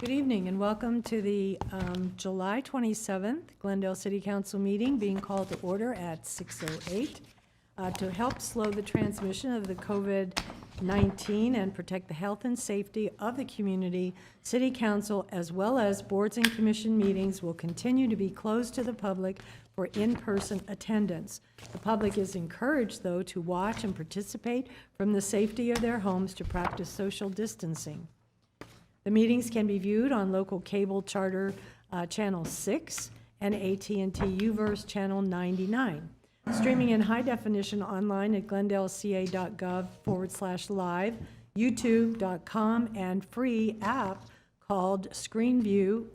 Good evening and welcome to the July 27th Glendale City Council meeting being called to order at 6:08 to help slow the transmission of the COVID-19 and protect the health and safety of the community. City Council, as well as boards and commission meetings, will continue to be closed to the public for in-person attendance. The public is encouraged, though, to watch and participate from the safety of their homes to practice social distancing. The meetings can be viewed on local cable charter channel 6 and AT&T UVerse channel 99. Streaming in high definition online at glendaleca.gov/live, youtube.com, and free app called Screenweave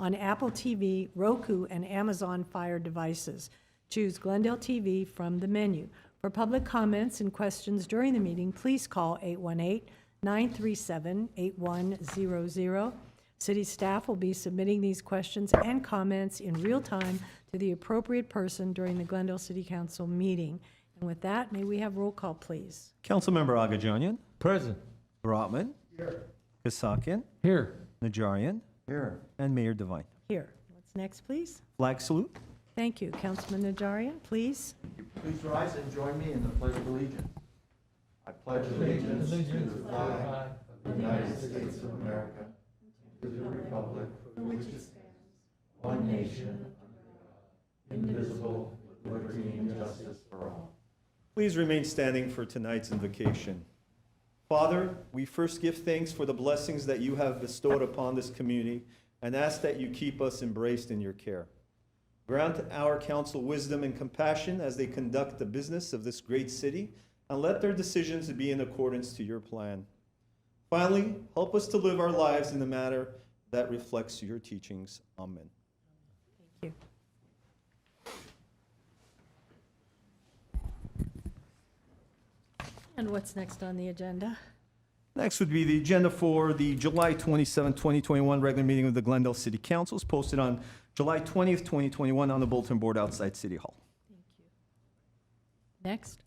on Apple TV, Roku, and Amazon Fire devices. Choose Glendale TV from the menu. For public comments and questions during the meeting, please call 818-937-8100. City staff will be submitting these questions and comments in real time to the appropriate person during the Glendale City Council meeting. And with that, may we have roll call, please? Councilmember Agajanian. Present. Brotman. Here. Kasakian. Here. Najarian. Here. And Mayor Devine. Here. What's next, please? Flag salute. Thank you. Councilman Najarian, please. Please rise and join me in the Pledge of Allegiance. I pledge allegiance to the flag of the United States of America, to the republic for which it stands, one nation, indivisible, with liberty and justice for all. Please remain standing for tonight's invocation. Father, we first give thanks for the blessings that you have bestowed upon this community and ask that you keep us embraced in your care. Grant our council wisdom and compassion as they conduct the business of this great city, and let their decisions be in accordance to your plan. Finally, help us to live our lives in a manner that reflects your teachings. Amen. Thank you. And what's next on the agenda? Next would be the agenda for the July 27, 2021 regular meeting of the Glendale City Council. It's posted on July 20th, 2021 on the bulletin board outside City Hall. Thank you. Next.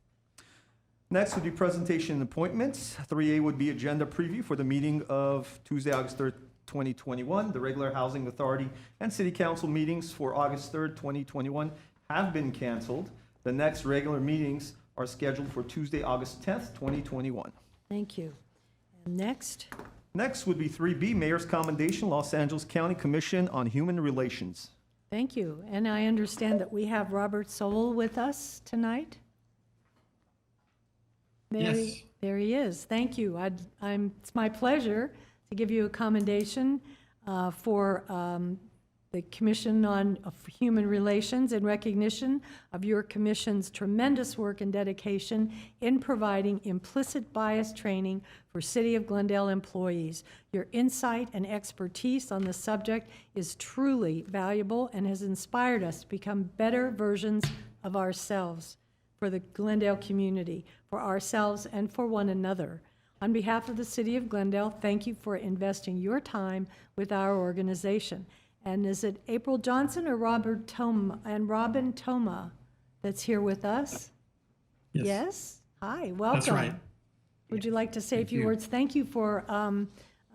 Next would be presentation and appointments. 3A would be agenda preview for the meeting of Tuesday, August 3rd, 2021. The regular Housing Authority and City Council meetings for August 3rd, 2021 have been canceled. The next regular meetings are scheduled for Tuesday, August 10th, 2021. Thank you. And next. Next would be 3B, Mayor's Commendation, Los Angeles County Commission on Human Relations. Thank you. And I understand that we have Robert Sowell with us tonight. Yes. There he is. Thank you. It's my pleasure to give you a commendation for the Commission on Human Relations in recognition of your commission's tremendous work and dedication in providing implicit bias training for City of Glendale employees. Your insight and expertise on the subject is truly valuable and has inspired us to become better versions of ourselves for the Glendale community, for ourselves and for one another. On behalf of the City of Glendale, thank you for investing your time with our organization. And is it April Johnson or Robin Toma that's here with us? Yes? Hi, welcome. That's right. Would you like to say Thank a few you. words? Thank you for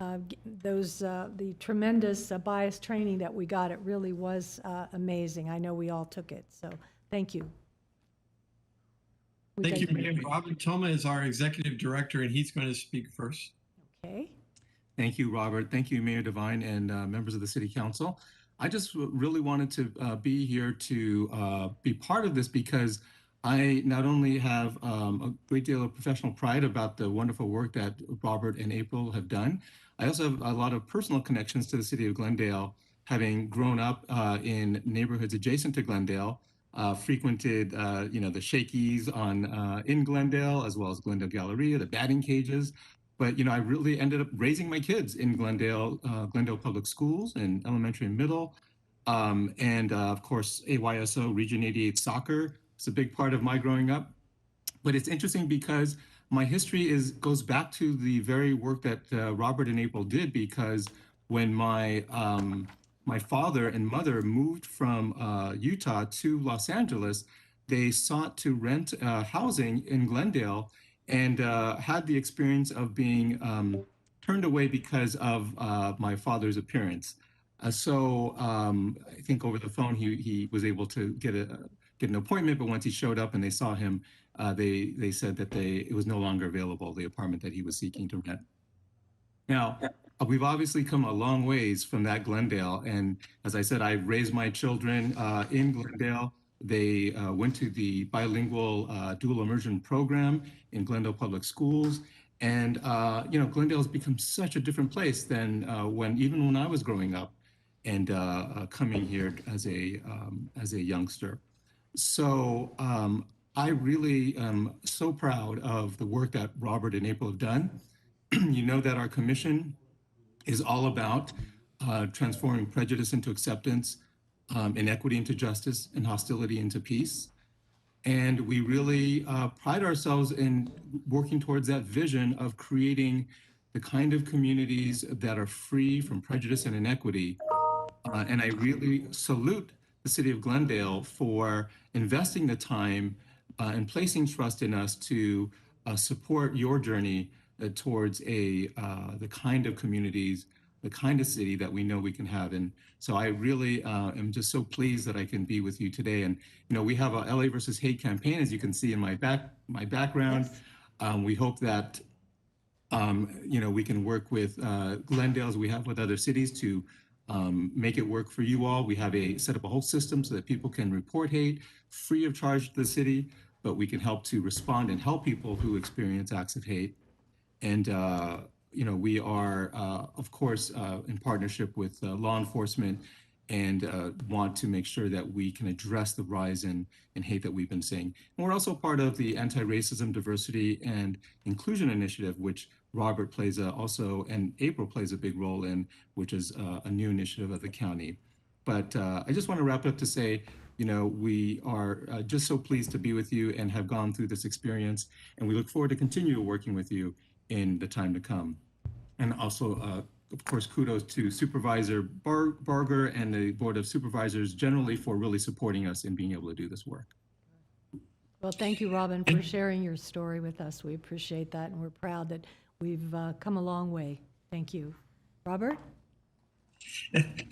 the tremendous bias training that we got. It really was amazing. I know we all took it, so thank you. Thank you, Mayor. Robert Toma is our executive director, and he's going to speak first. Okay. Thank you, Robert. Thank you, Mayor Devine and members of the City Council. I just really wanted to be here to be part of this because I not only have a great deal of professional pride about the wonderful work that Robert and April have done, I also have a lot of personal connections to the City of Glendale, having grown up in neighborhoods adjacent to Glendale, frequented, the Shakey's in Glendale, as well as Glendale Galleria, the batting cages. But, I really ended up raising my kids in Glendale Public Schools and elementary and middle. And of course, AYSO Region 88 soccer is a big part of my growing up. But it's interesting because my history goes back to the very work that Robert and April did, because when my father and mother moved from Utah to Los Angeles, they sought to rent housing in Glendale and had the experience of being turned away because of my father's appearance. I think over the phone he was able to get an appointment, but once he showed up and they saw him, they said that it was no longer available, the apartment that he was seeking to rent. Now, we've obviously come a long ways from that Glendale, and as I said, I raised my children in Glendale. They went to the bilingual dual immersion program in Glendale Public Schools. And, Glendale has become such a different place than even when I was growing up and coming here as a youngster. So I really am so proud of the work that Robert and April have done. You know that our commission is all about transforming prejudice into acceptance, inequity into justice, and hostility into peace. And we really pride ourselves in working towards that vision of creating the kind of communities that are free from prejudice and inequity. And I really salute the city of Glendale for investing the time and placing trust in us to support your journey towards the kind of communities, the kind of city that we know we can have. And so I really am just so pleased that I can be with you today. And we have a LA versus hate campaign, as you can see in my background. Yes. We hope that we can work with Glendale, as we have with other cities, to make it work for you all. We have set up a whole system so that people can report hate free of charge to the city, but we can help to respond and help people who experience acts of hate. And we are, of course, in partnership with law enforcement, and want to make sure that we can address the rise in hate that we've been seeing. And we're also part of the Anti-Racism, Diversity, and Inclusion Initiative, which Robert plays also, and April plays a big role in, which is a new initiative of the county. But I just want to wrap up to say, we are just so pleased to be with you and have gone through this experience, and we look forward to continue working with you in the time to come. And also, of course, kudos to Supervisor Barger and the Board of Supervisors generally for really supporting us in being able to do this work. Well, thank you, Robin, for sharing your story with us. We appreciate that, and we're proud that we've come a long way. Thank you. Robert?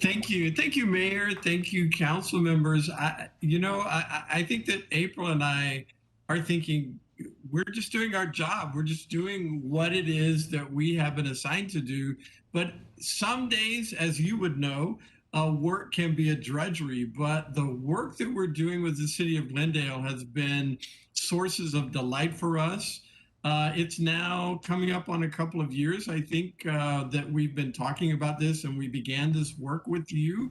Thank you. Thank you, Mayor. Thank you, council members. I think that April and I are thinking we're just doing our job. We're just doing what it is that we have been assigned to do. But some days, as you would know, work can be a drudgery, but the work that we're doing with the city of Glendale has been sources of delight for us. It's now coming up on a couple of years, I think, that we've been talking about this, and we began this work with you.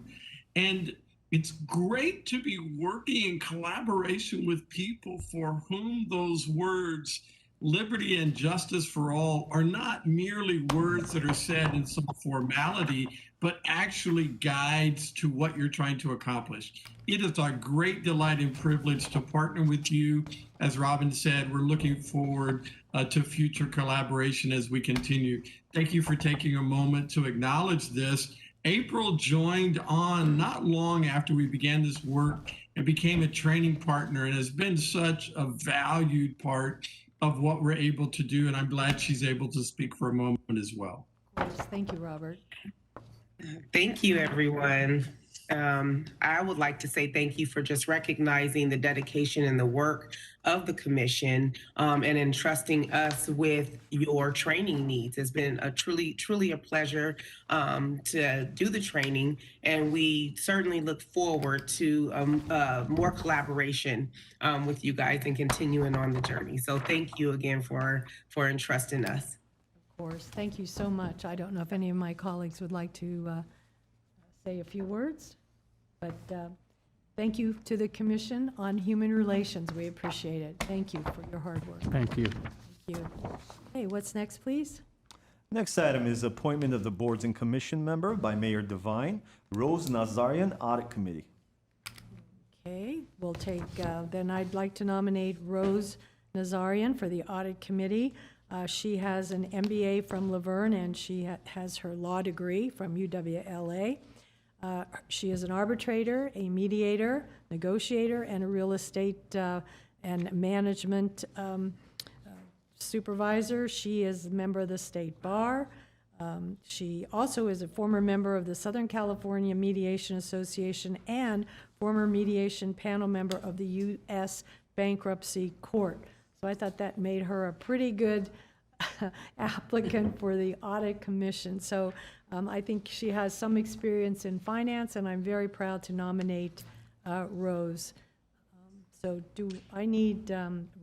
And it's great to be working in collaboration with people for whom those words, liberty and justice for all, are not merely words that are said in some formality, but actually guides to what you're trying to accomplish. It is our great delight and privilege to partner with you. As Robin said, we're looking forward to future collaboration as we continue. Thank you for taking a moment to acknowledge this. April joined on not long after we began this work and became a training partner, and has been such a valued part of what we're able to do. And I'm glad she's able to speak for a moment as well. Of course. Thank you, Robert. Thank you, everyone. I would like to say thank you for just recognizing the dedication and the work of the commission, and entrusting us with your training needs. It's been truly a pleasure to do the training, and we certainly look forward to more collaboration with you guys and continuing on the journey. So thank you again for entrusting us. Of course. Thank you so much. I don't know if any of my colleagues would like to say a few words, but thank you to the Commission on Human Relations. We appreciate it. Thank you for your hard work. Thank you. Thank you. Hey, what's next, please? Next item is appointment of the boards and commission member by Mayor Devine, Rose Nazarian, Audit Committee. Okay, we'll take, then I'd like to nominate Rose Nazarian for the Audit Committee. She has an MBA from Laverne, and she has her law degree from UWLA. She is an arbitrator, a mediator, negotiator, and a real estate and management supervisor. She is a member of the state bar. She also is a former member of the Southern California Mediation Association and former mediation panel member of the U.S. Bankruptcy Court. So I thought that made her a pretty good applicant for the Audit Commission. So I think she has some experience in finance, and I'm very proud to nominate Rose. So do I need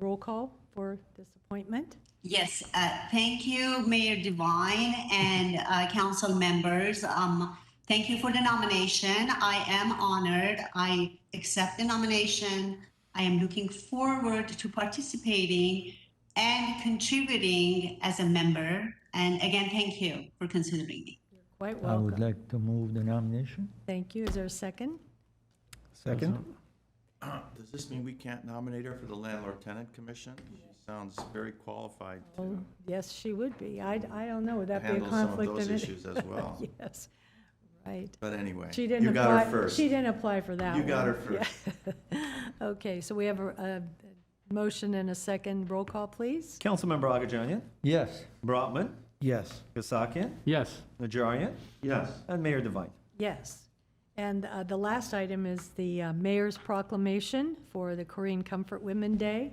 roll call for this appointment? Yes, thank you, Mayor Devine and council members. Thank you for the nomination. I am honored. I accept the nomination. I am looking forward to participating and contributing as a member. And again, thank you for considering me. You're quite I would welcome. like to move the nomination. Thank you. Is there a second? Second? Does this mean we can't nominate her for the Landlord-Tenant Commission? She sounds very qualified Oh, to yes, she would be. I don't know. Would that be a handle some of conflict those of issues as well. Yes, right. But anyway, She didn't you got apply. her first. She didn't apply for that You one. got her first. Yeah. Okay, so we have a motion and a second. Roll call, please. Councilmember Agajanian, Yes. Brotman, Yes. Kasakian, Yes. Najarian, Yes. and Mayor Devine. Yes. And the last item is the mayor's proclamation for the Korean Comfort Women Day.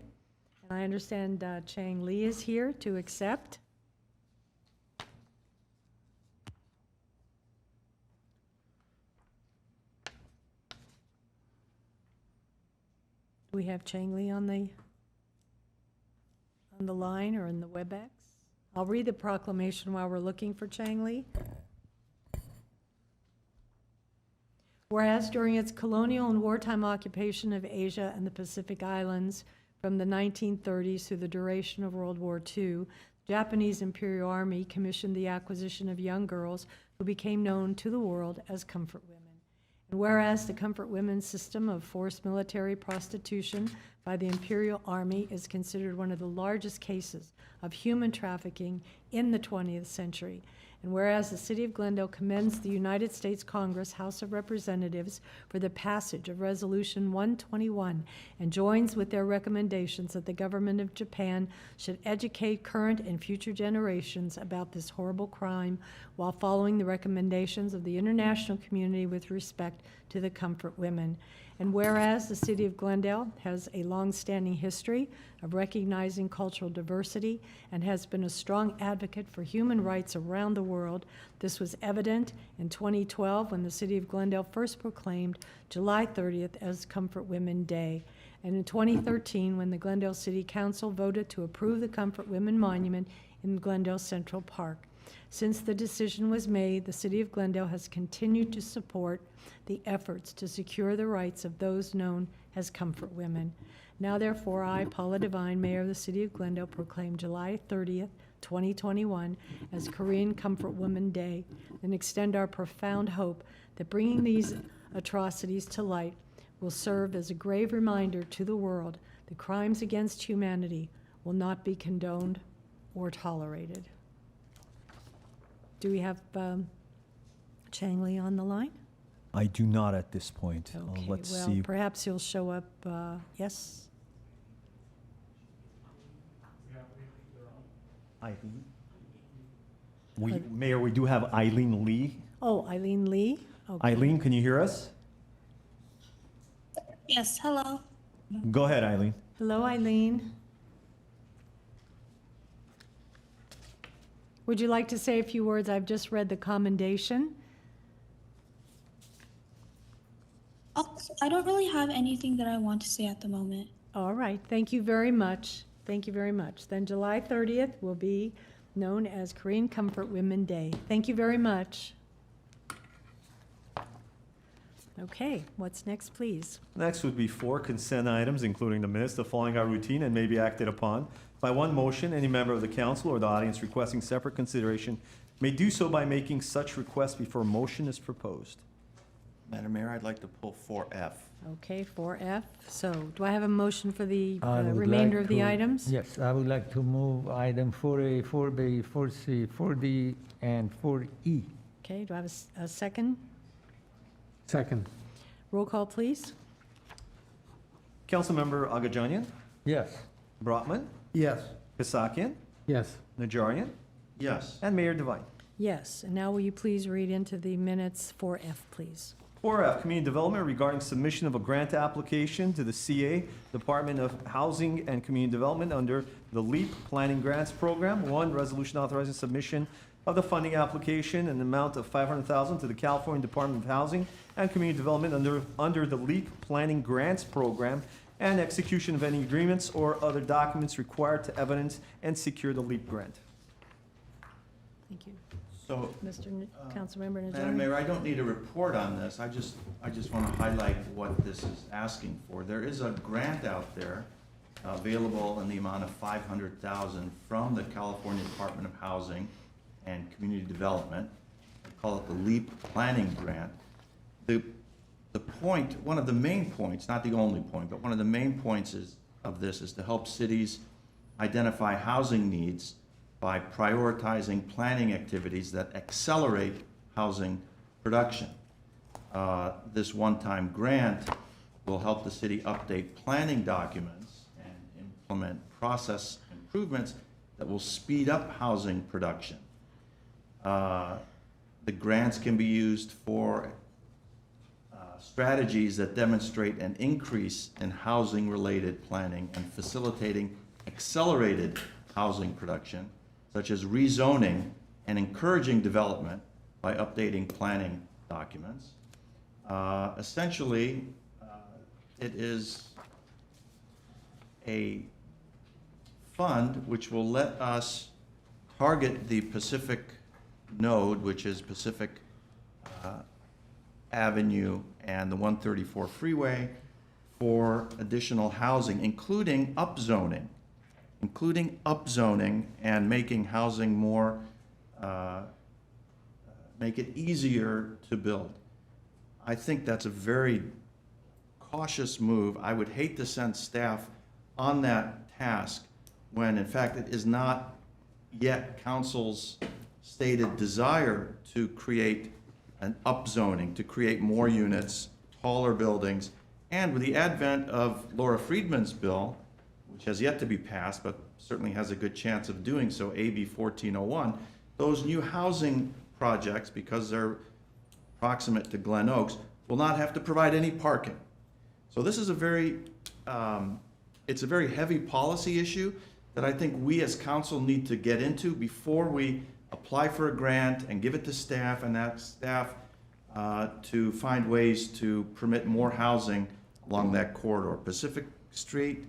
And I understand Chang Lee is here to accept. Do we have Chang Lee on the line or in the WebEx? I'll read the proclamation while we're looking for Chang Lee. Whereas during its colonial and wartime occupation of Asia and the Pacific Islands from the 1930s through the duration of World War II, the Japanese Imperial Army commissioned the acquisition of young girls who became known to the world as comfort women. And whereas the comfort women system of forced military prostitution by the Imperial Army is considered one of the largest cases of human trafficking in the 20th century, and whereas the City of Glendale commends the United States Congress House of Representatives for the passage of Resolution 121 and joins with their recommendations that the government of Japan should educate current and future generations about this horrible crime while following the recommendations of the international community with respect to the comfort women. And whereas the City of Glendale has a long-standing history of recognizing cultural diversity and has been a strong advocate for human rights around the world, this was evident in 2012 when the City of Glendale first proclaimed July 30th as Comfort Women Day, and in 2013 when the Glendale City Council voted to approve the Comfort Women Monument in Glendale Central Park. Since the decision was made, the City of Glendale has continued to support the efforts to secure the rights of those known as comfort women. Now therefore, I, Paula Devine, Mayor of the City of Glendale, proclaim July 30th, 2021 as Korean Comfort Women Day, and extend our profound hope that bringing these atrocities to light will serve as a grave reminder to the world that crimes against humanity will not be condoned or tolerated. Do we have Chang Lee on the line? I do not at this point. Okay, Let's well, see. perhaps he'll show up, yes? Eileen? Mayor, we do have Eileen Lee. Oh, Eileen Lee? Okay. Eileen, can you hear us? Yes, hello. Go ahead, Eileen. Hello, Eileen. Would you like to say a few words? I've just read the commendation. Oh, I don't really have anything that I want to say at the moment. All right, thank you very much. Thank you very much. Then July 30th will be known as Korean Comfort Women Day. Thank you very much. Okay, what's next, please? Next would be 4 consent items, including the minutes. The following are routine and may be acted upon by one motion. Any member of the council or the audience requesting separate consideration may do so by making such request before a motion is proposed. Madam Mayor, I'd like to pull 4F. Okay, 4F. So do I have a motion for the I would remainder like of the to- items? Yes, I would like to move item 4A, 4B, 4C, 4D, and 4E. Okay, do I have a second? Second. Roll call, please. Councilmember Agajanian, Yes. Brotman, Yes. Kasakian, Yes. Najarian, Yes. and Mayor Devine. Yes, and now will you please read into the minutes 4F, please? 4F, Community Development regarding submission of a grant application to the CA, Department of Housing and Community Development under the LEAP Planning Grants Program. 1, resolution authorizing submission of the funding application in the amount of $500,000 to the California Department of Housing and Community Development under the LEAP Planning Grants Program, and execution of any agreements or other documents required to evidence and secure the LEAP grant. Thank you. So, Councilmember Madam Najarian. Mayor, I don't need a report on this. I just want to highlight what this is asking for. There is a grant out there available in the amount of $500,000 from the California Department of Housing and Community Development. They call it the LEAP Planning Grant. The point, one of the main points, not the only point, but one of the main points of this is to help cities identify housing needs by prioritizing planning activities that accelerate housing production. This one-time grant will help the city update planning documents and implement process improvements that will speed up housing production. The grants can be used for strategies that demonstrate an increase in housing-related planning and facilitating accelerated housing production, such as rezoning and encouraging development by updating planning documents. Essentially, it is a fund which will let us target the Pacific node, which is Pacific Avenue and the 134 freeway, for additional housing, including upzoning and making housing more, make it easier to build. I think that's a very cautious move. I would hate to send staff on that task when, in fact, it is not yet council's stated desire to create an upzoning, to create more units, taller buildings, and with the advent of Laura Friedman's bill, which has yet to be passed, but certainly has a good chance of doing so, AB 1401, those new housing projects, because they're proximate to Glen Oaks, will not have to provide any parking. So this is it's a very heavy policy issue that I think we as council need to get into before we apply for a grant and give it to staff, and that staff to find ways to permit more housing along that corridor. Pacific Street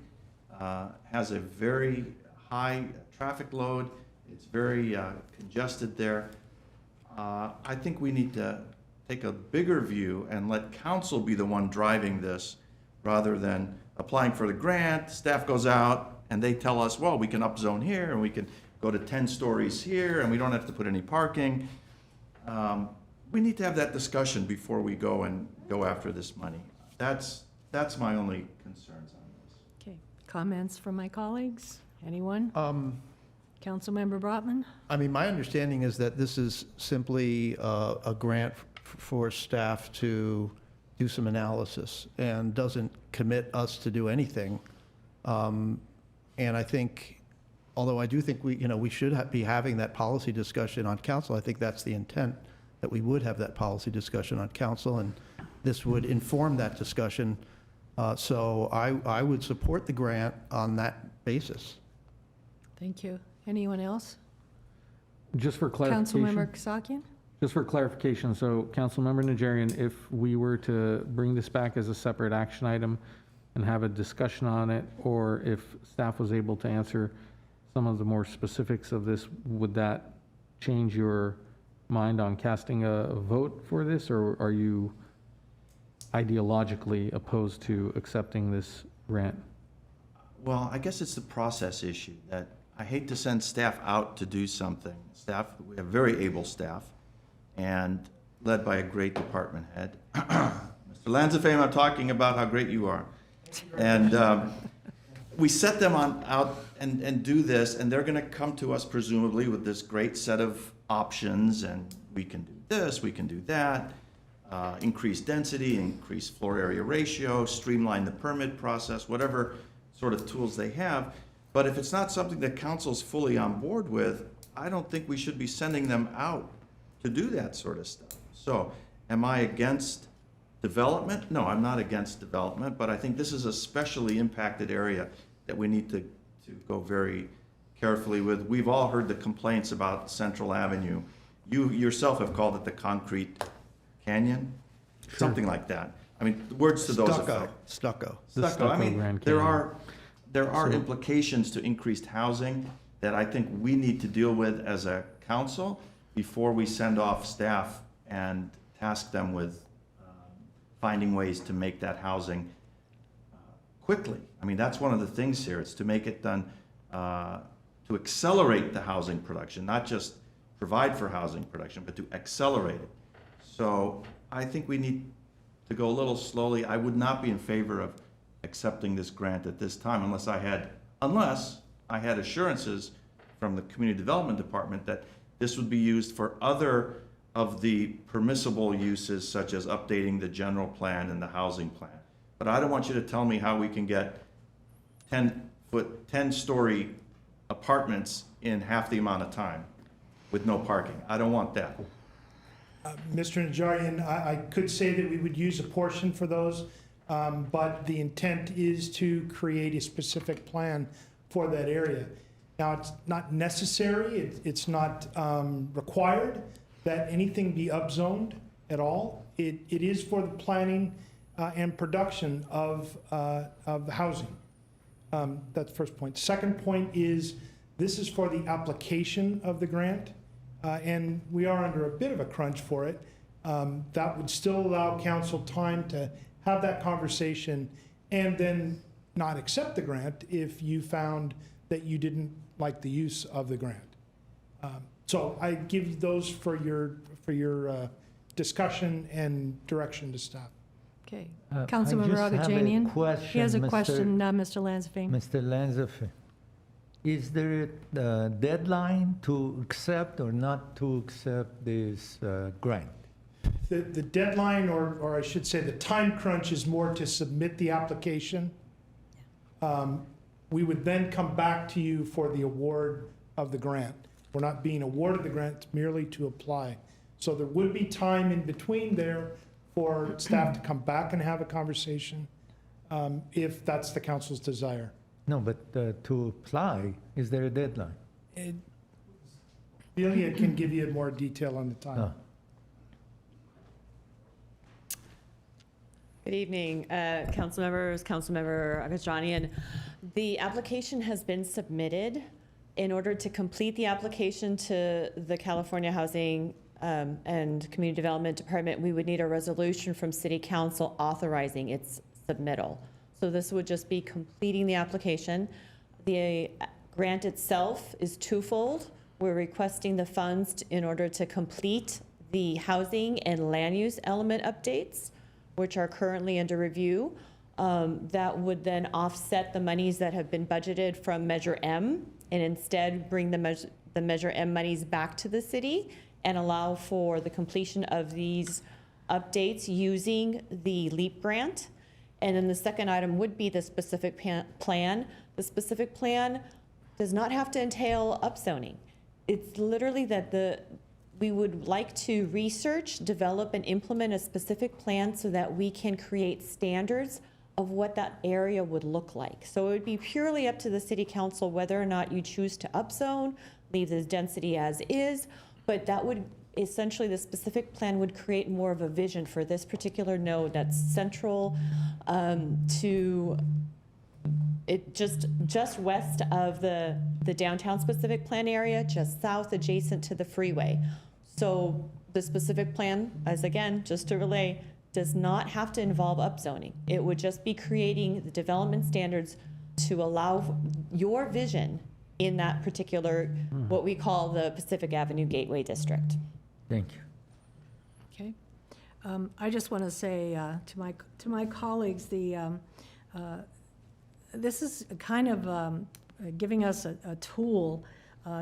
has a very high traffic load. It's very congested there. I think we need to take a bigger view and let council be the one driving this rather than applying for the grant. Staff goes out and they tell us, well, we can upzone here and we can go to 10 stories here and we don't have to put any parking. We need to have that discussion before we go after this money. That's my only concerns on this. Okay, comments from my colleagues? Anyone? Councilmember Brotman? I mean, my understanding is that this is simply a grant for staff to do some analysis and doesn't commit us to do anything. And I think, although I do think we should be having that policy discussion on council, I think that's the intent, that we would have that policy discussion on council, and this would inform that discussion. So I would support the grant on that basis. Thank you. Anyone else? Just for clarification. Councilmember Kasakian? Just for clarification, so Councilmember Najarian, if we were to bring this back as a separate action item and have a discussion on it, or if staff was able to answer some of the more specifics of this, would that change your mind on casting a vote for this, or are you ideologically opposed to accepting this grant? Well, I guess it's the process issue that I hate to send staff out to do something. We have very able staff and led by a great department head. Mr. Lanzafame, I'm talking about how great you are. And we set them out and do this, and they're going to come to us presumably with this great set of options, and we can do this, we can do that, increase density, increase floor area ratio, streamline the permit process, whatever sort of tools they have. But if it's not something that council's fully on board with, I don't think we should be sending them out to do that sort of stuff. So, am I against development? No, I'm not against development, but I think this is a specially impacted area that we need to go very carefully with. We've all heard the complaints about Central Avenue. You yourself have called it the concrete canyon, something like that. I mean, words to those effect. Stucco. Stucco. I mean, Grand there Canyon. are implications to increased housing that I think we need to deal with as a council before we send off staff and task them with finding ways to make that housing quickly. I mean, that's one of the things here. It's to make it done, to accelerate the housing production, not just provide for housing production, but to accelerate it. So I think we need to go a little slowly. I would not be in favor of accepting this grant at this time unless I had assurances from the Community Development Department that this would be used for other of the permissible uses, such as updating the general plan and the housing plan. But I don't want you to tell me how we can get 10-story apartments in half the amount of time with no parking. I don't want that. Mr. Najarian, I could say that we would use a portion for those, but the intent is to create a specific plan for that area. Now, it's not necessary, it's not required that anything be upzoned at all. It is for the planning and production of housing. That's the first point. Second point is, this is for the application of the grant, and we are under a bit of a crunch for it. That would still allow council time to have that conversation and then not accept the grant if you found that you didn't like the use of the grant. So I give you those for your discussion and direction to staff. Okay. I Councilmember just have a Augustinian? question, He has a Mr. question, Mr. Lanzafame. Mr. Lanzafame, is there a deadline to accept or not to accept this grant? The deadline, or I should say the time crunch, is more to submit the application. We would then come back to you for the award of the grant. We're not being awarded the grant, it's merely to apply. So there would be time in between there for staff to come back and have a conversation, if that's the council's desire. No, but to apply, is there a deadline? Delia can give you more detail on the time. No. Good evening, council members, Councilmember Agajanian. The application has been submitted. In order to complete the application to the California Housing and Community Development Department, we would need a resolution from City Council authorizing its submittal. So this would just be completing the application. The grant itself is twofold. We're requesting the funds in order to complete the housing and land use element updates, which are currently under review. That would then offset the monies that have been budgeted from Measure M, and instead bring the Measure M monies back to the city and allow for the completion of these updates using the LEAP grant. And then the second item would be the specific plan. The specific plan does not have to entail upzoning. It's literally that we would like to research, develop, and implement a specific plan so that we can create standards of what that area would look like. So it would be purely up to the city council whether or not you choose to upzone, leave this density as is, but that would essentially, the specific plan would create more of a vision for this particular node that's central to it, just west of the downtown specific plan area, just south adjacent to the freeway. So the specific plan, as again, just to relay, does not have to involve upzoning. It would just be creating the development standards to allow your vision in that particular, what we call the Pacific Avenue Gateway District. Thank you. Okay. I just want to say to my colleagues, this is kind of giving us a tool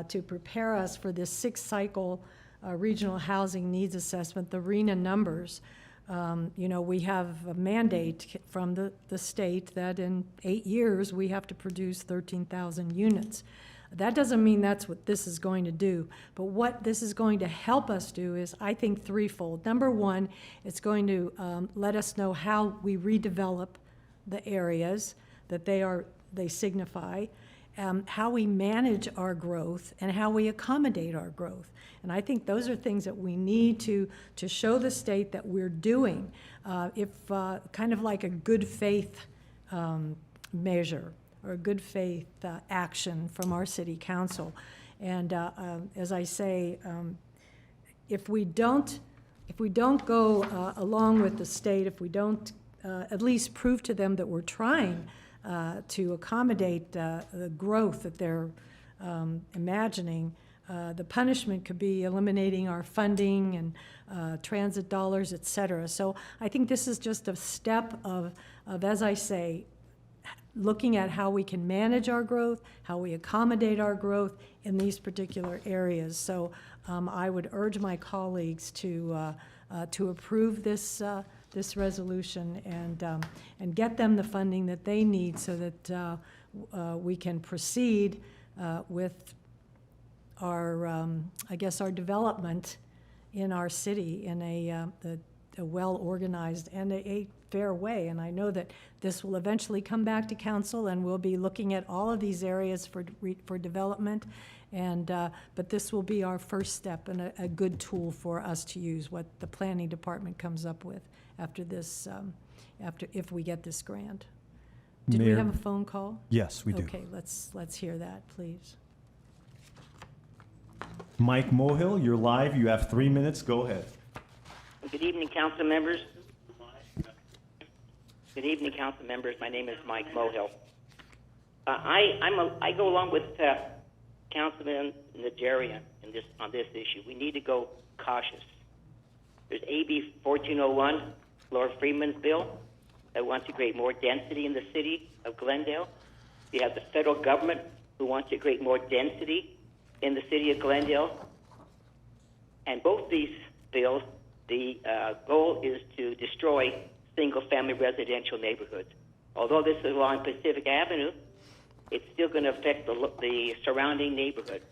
to prepare us for this 6-cycle regional housing needs assessment, the RENA numbers. You know, we have a mandate from the state that in 8 years, we have to produce 13,000 units. That doesn't mean that's what this is going to do, but what this is going to help us do is, I think, threefold. Number one, it's going to let us know how we redevelop the areas that they signify, how we manage our growth, and how we accommodate our growth. And I think those are things that we need to show the state that we're doing, kind of like a good faith measure or a good faith action from our city council. And as I say, if we don't go along with the state, if we don't at least prove to them that we're trying to accommodate the growth that they're imagining, the punishment could be eliminating our funding and transit dollars, et cetera. So I think this is just a step of, as I say, looking at how we can manage our growth, how we accommodate our growth in these particular areas. So I would urge my colleagues to approve this resolution and get them the funding that they need so that we can proceed with our, I guess, our development in our city in a well-organized and a fair way. And I know that this will eventually come back to council, and we'll be looking at all of these areas for development. And but this will be our first step and a good tool for us to use, what the planning department comes up with after this, if we get this grant. Did we Mayor? have a phone call? Yes, we do. Okay, let's hear that, please. Mike Mohill, you're live. You have 3 minutes. Go ahead. Good evening, council members. Good evening, council members. My name is Mike Mohill. I go along with Councilman Nazarian on this issue. We need to go cautious. There's AB 1401, Laura Freeman's bill, that wants to create more density in the city of Glendale. You have the federal government who wants to create more density in the city of Glendale. And both these bills, the goal is to destroy single-family residential neighborhoods. Although this is along Pacific Avenue, it's still going to affect the surrounding neighborhood.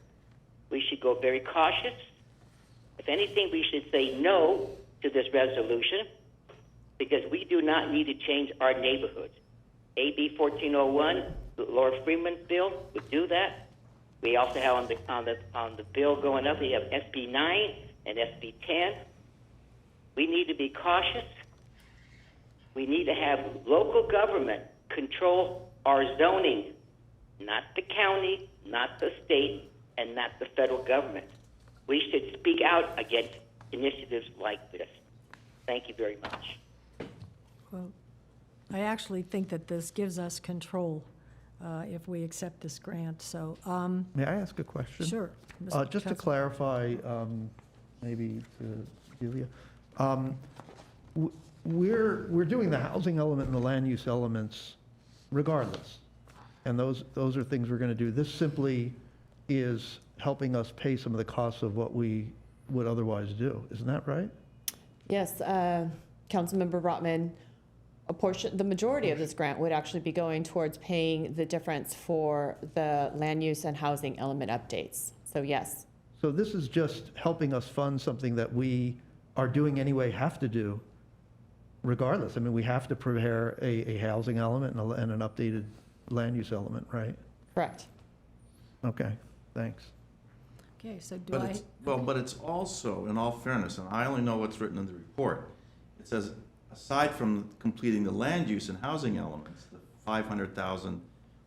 We should go very cautious. If anything, we should say no to this resolution because we do not need to change our neighborhoods. AB 1401, Laura Freeman's bill, would do that. We also have on the bill going up, we have SB 9 and SB 10. We need to be cautious. We need to have local government control our zoning, not the county, not the state, and not the federal government. We should speak out against initiatives like this. Thank you very much. Well, I actually think that this gives us control if we accept this grant, so. May I ask a question? Sure. Just to clarify, maybe to Julia, we're doing the housing element and the land use elements regardless. And those are things we're going to do. This simply is helping us pay some of the costs of what we would otherwise do. Isn't that right? Yes, Councilmember Brotman, the majority of this grant would actually be going towards paying the difference for the land use and housing element updates. So yes. So this is just helping us fund something that we are doing anyway, have to do regardless. I mean, we have to prepare a housing element and an updated land use element, right? Correct. Okay, thanks. Okay, so But it's also, in all fairness, and I only know what's written in the report, it says, aside from completing the land use and housing elements, the $500,000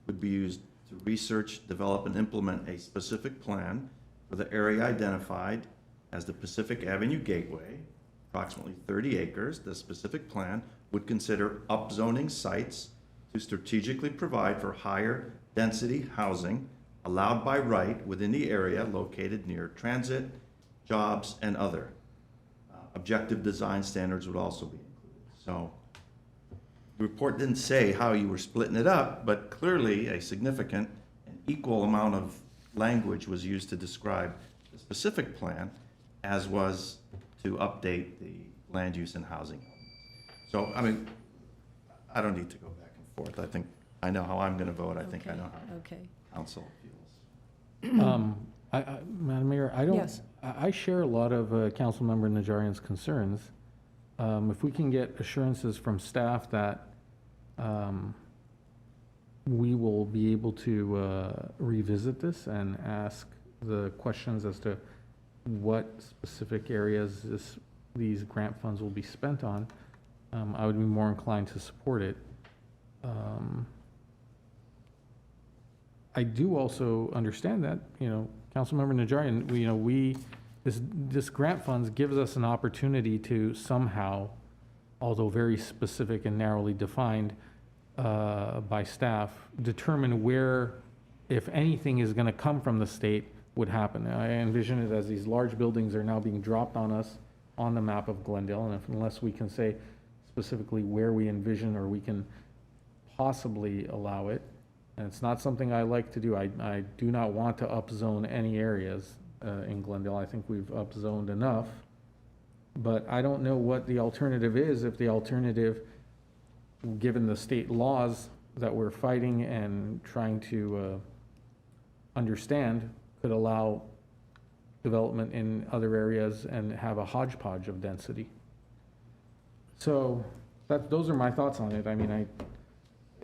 would be used to research, develop, and implement a specific plan for the area identified as the Pacific Avenue Gateway, approximately 30 acres. The specific plan would consider upzoning sites to strategically provide for higher density housing allowed by right within the area located near transit, jobs, and other. Objective design standards would also be included. So the report didn't say how you were splitting it up, but clearly a significant and equal amount of language was used to describe the specific plan, as was to update the land use and housing elements. So, I mean, I don't need to go back and forth. I think I know how I'm going to vote. I think I know how council feels. Madam Mayor, I don't, Yes. I share a lot of Councilmember Najarian's concerns. If we can get assurances from staff that we will be able to revisit this and ask the questions as to what specific areas these grant funds will be spent on, I would be more inclined to support it. I do also understand that, Councilmember Najarian, this grant funds gives us an opportunity to somehow, although very specific and narrowly defined by staff, determine where, if anything is going to come from the state, would happen. I envision it as these large buildings are now being dropped on us on the map of Glendale, and unless we can say specifically where we envision or we can possibly allow it, and it's not something I like to do. I do not want to upzone any areas in Glendale. I think we've upzoned enough, but I don't know what the alternative is. If the alternative, given the state laws that we're fighting and trying to understand, could allow development in other areas and have a hodgepodge of density. So those are my thoughts on it. I mean,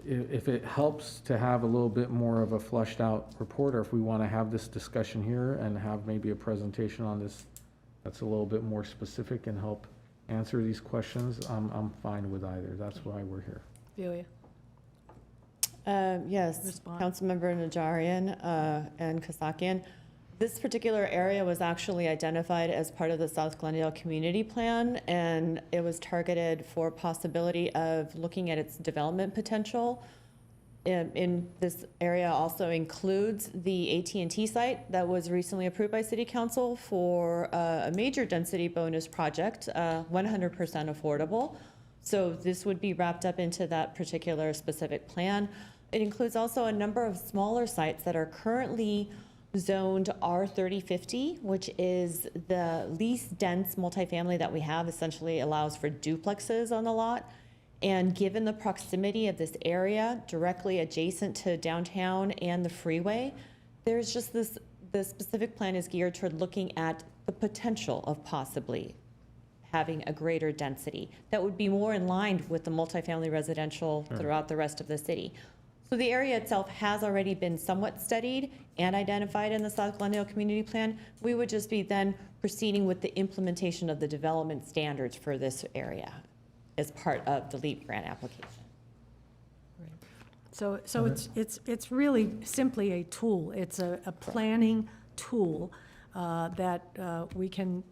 if it helps to have a little bit more of a fleshed out report, or if we want to have this discussion here and have maybe a presentation on this that's a little bit more specific and help answer these questions, I'm fine with either. That's why we're here. Celia? Yes, Respond. Councilmember Najarian and Kasakian. This particular area was actually identified as part of the South Glendale Community Plan, and it was targeted for possibility of looking at its development potential. In this area also includes the AT&T site that was recently approved by City Council for a major density bonus project, 100% affordable. So this would be wrapped up into that particular specific plan. It includes also a number of smaller sites that are currently zoned R3050, which is the least dense multifamily that we have, essentially allows for duplexes on the lot. And given the proximity of this area directly adjacent to downtown and the freeway, there's just the specific plan is geared toward looking at the potential of possibly having a greater density that would be more in line with the multifamily residential throughout the rest of the city. So the area itself has already been somewhat studied and identified in the South Glendale Community Plan. We would just be then proceeding with the implementation of the development standards for this area as part of the LEAP grant application. So it's really simply a tool. It's a planning tool that we can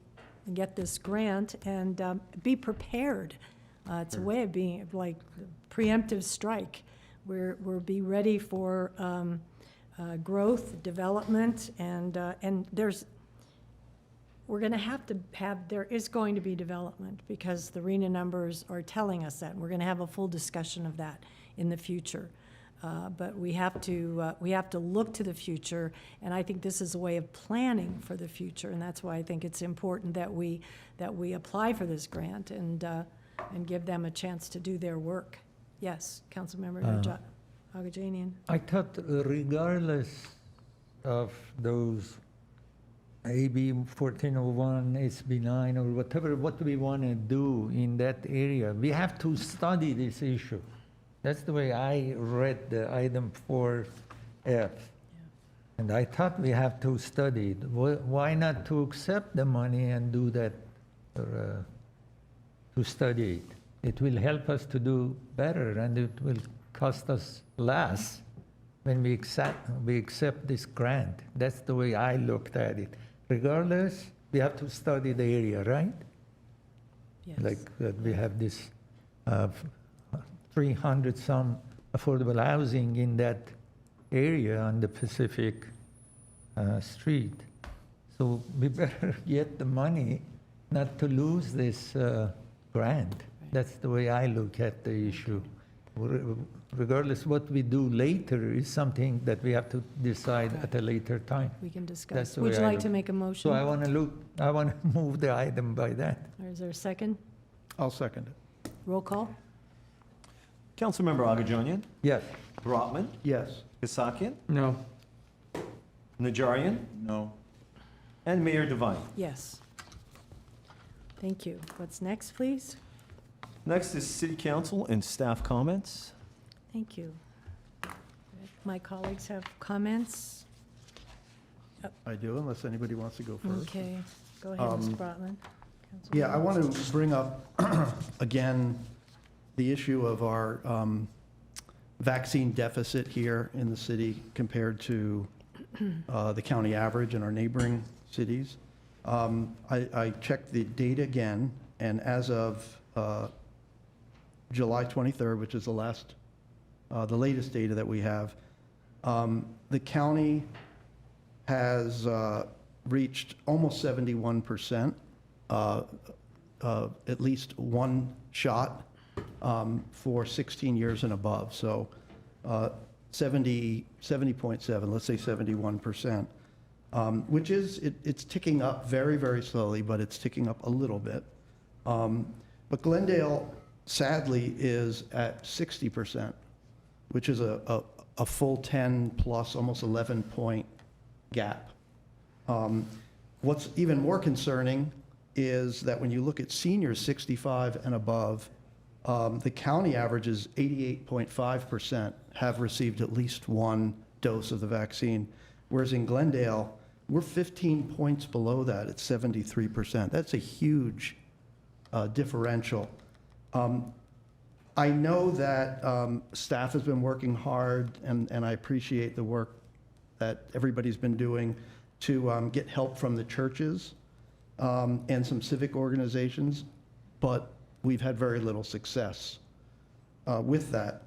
get this grant and be prepared. It's a way of being like preemptive strike. We'll be ready for growth, development, and there is going to be development because the RENA numbers are telling us that. We're going to have a full discussion of that in the future. But we have to look to the future, and I think this is a way of planning for the future, and that's why I think it's important that we apply for this grant and give them a chance to do their work. Yes, Councilmember Agajanian. I thought regardless of those AB 1401, SB 9, or whatever, what we want to do in that area, we have to study this issue. That's the way I read the item 4F. Yeah. And I thought we have to study it. Why not to accept the money and do that, or, to study it? It will help us to do better, and it will cost us less when we accept this grant. That's the way I looked at it. Regardless, we have to study the area, right? Yes. Like we have this 300 some affordable housing in that area on the Pacific Street. So we better get the money not to lose this grant. That's the way I look at the issue. Regardless what we do later is something that we have to decide at a later time. We can discuss. That's the Would way you I like look. to make a motion? So I want to move the item by that. Or is there a second? I'll second it. Roll call? Councilmember Agajanian? Yes. Brotman? Yes. Kasakian? No. Najarian, No. and Mayor Devine. Yes. Thank you. What's next, please? Next is City Council and staff comments. Thank you. My colleagues have comments? I do, unless anybody wants to go first. Okay, go ahead, Mr. Brotman. Yeah, I want to bring up, again, the issue of our vaccine deficit here in the city compared to the county average and our neighboring cities. I checked the data again, and as of July 23rd, which is the latest data that we have, the county has reached almost 71%, at least one shot for 16 years and above. So 70.7, let's say 71%, which is, it's ticking up very, very slowly, but it's ticking up a little bit. But Glendale, sadly, is at 60%, which is a full 10 plus, almost 11-point gap. What's even more concerning is that when you look at seniors 65 and above, the county averages 88.5% have received at least one dose of the vaccine, whereas in Glendale, we're 15 points below that at 73%. That's a huge differential. I know that staff has been working hard, and I appreciate the work that everybody's been doing to get help from the churches and some civic organizations, but we've had very little success with that.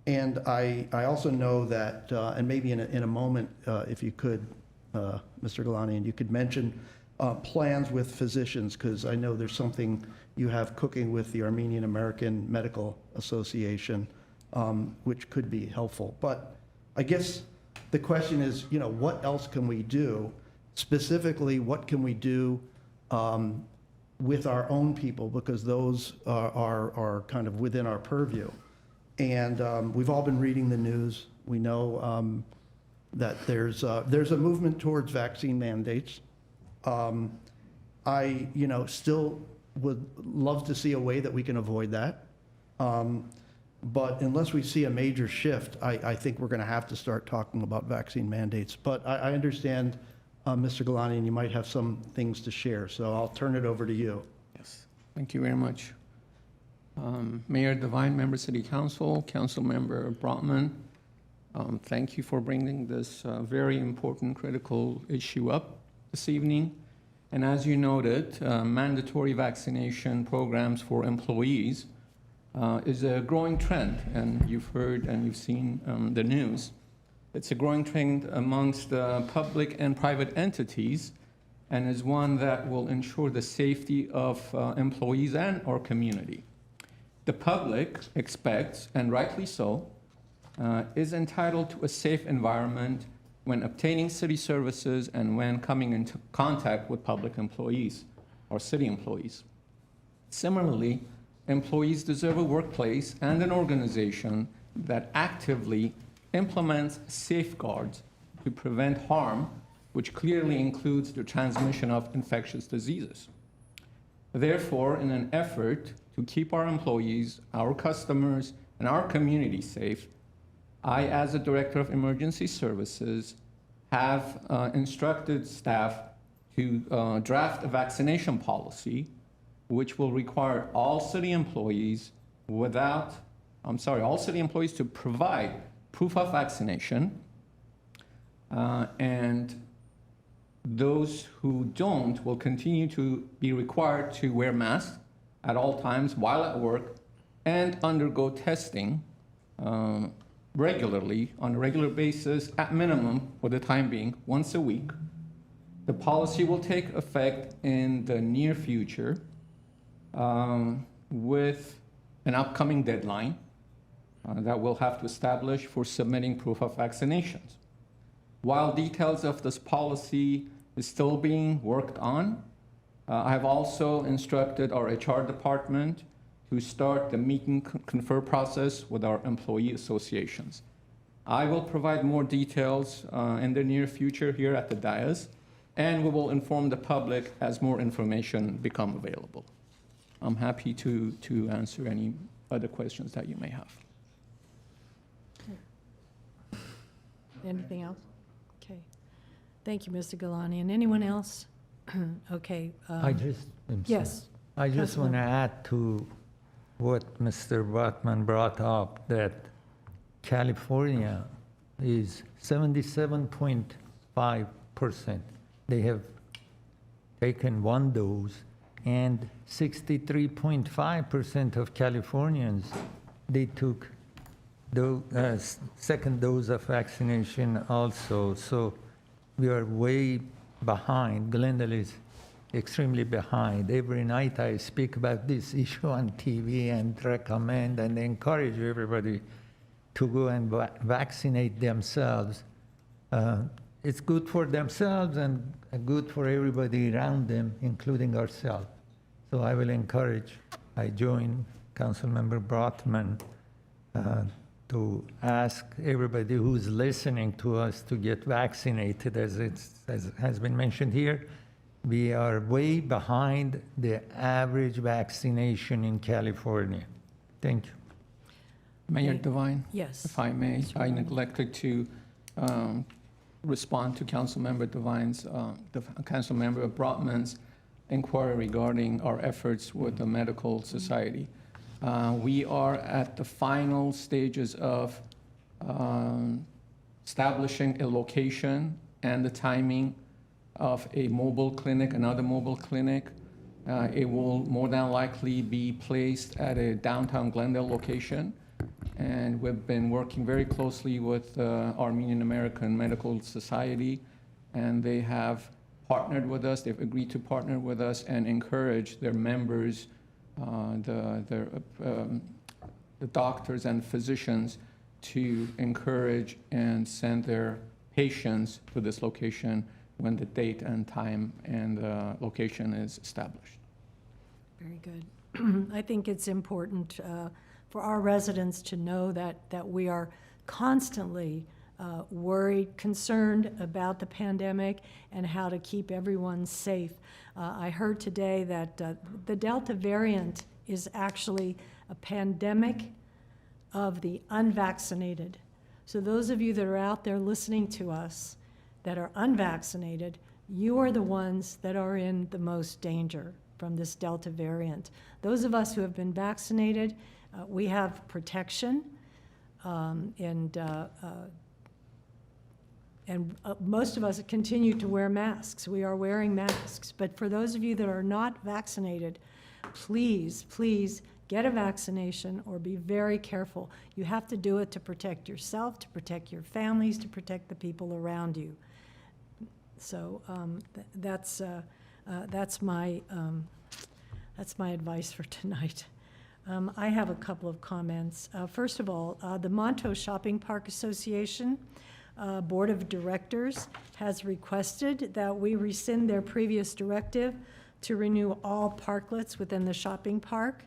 And I also know that, and maybe in a moment, if you could, Mr. Galani, you could mention plans with physicians, because I know there's something you have cooking with the Armenian American Medical Association, which could be helpful. But I guess the question is, what else can we do? Specifically, what can we do with our own people, because those are kind of within our purview. And we've all been reading the news. We know that there's a movement towards vaccine mandates. I still would love to see a way that we can avoid that. But unless we see a major shift, I think we're going to have to start talking about vaccine mandates. But I understand, Mr. Galani, and you might have some things to share, so I'll turn it over to you. Yes, thank you very much. Mayor Devine, Member City Council, Council Member Brotman, thank you for bringing this very important, critical issue up this evening. And as you noted, mandatory vaccination programs for employees is a growing trend, and you've heard and you've seen the news. It's a growing trend amongst public and private entities, and is one that will ensure the safety of employees and our community. The public expects, and rightly so, is entitled to a safe environment when obtaining city services and when coming into contact with public employees or city employees. Similarly, employees deserve a workplace and an organization that actively implements safeguards to prevent harm, which clearly includes the transmission of infectious diseases. Therefore, in an effort to keep our employees, our customers, and our community safe, I, as a Director of Emergency Services, have instructed staff to draft a vaccination policy, which will require all city employees all city employees to provide proof of vaccination, and those who don't will continue to be required to wear masks at all times while at work and undergo testing regularly, on a regular basis, at minimum, for the time being, once a week. The policy will take effect in the near future with an upcoming deadline that we'll have to establish for submitting proof of vaccinations. While details of this policy is still being worked on, I have also instructed our HR department to start the meet and confer process with our employee associations. I will provide more details in the near future here at the dais, and we will inform the public as more information become available. I'm happy to answer any other questions that you may have. Anything else? Okay. Thank you, Mr. Galani. And anyone else? Okay. I'm sorry. Yes. I just Councilman. want to add to what Mr. Botman brought up, that California is 77.5%. They have taken one dose, and 63.5% of Californians, they took the second dose of vaccination also. So we are way behind. Glendale is extremely behind. Every night I speak about this issue on TV and recommend and encourage everybody to go and vaccinate themselves. It's good for themselves and good for everybody around them, including ourselves. So I will encourage, I join Councilmember Brotman to ask everybody who's listening to us to get vaccinated. As has been mentioned here, we are way behind the average vaccination in California. Thank you. Mayor Devine? Yes. If I may, Mr. I Devine. neglected to respond to Councilmember Devine's, Councilmember Brotman's inquiry regarding our efforts with the medical society. We are at the final stages of establishing a location and the timing of a mobile clinic, another mobile clinic. It will more than likely be placed at a downtown Glendale location. And we've been working very closely with the Armenian American Medical Society, and they have partnered with us. They've agreed to partner with us and encourage their members, the doctors and physicians, to encourage and send their patients to this location when the date and time and location is established. Very good. I think it's important for our residents to know that we are constantly worried, concerned about the pandemic and how to keep everyone safe. I heard today that the Delta variant is actually a pandemic of the unvaccinated. So those of you that are out there listening to us that are unvaccinated, you are the ones that are in the most danger from this Delta variant. Those of us who have been vaccinated, we have protection, and most of us continue to wear masks. We are wearing masks. But for those of you that are not vaccinated, please, please get a vaccination or be very careful. You have to do it to protect yourself, to protect your families, to protect the people around you. So that's my advice for tonight. I have a couple of comments. First of all, the Montrose Shopping Park Association Board of Directors has requested that we rescind their previous directive to renew all parklets within the shopping park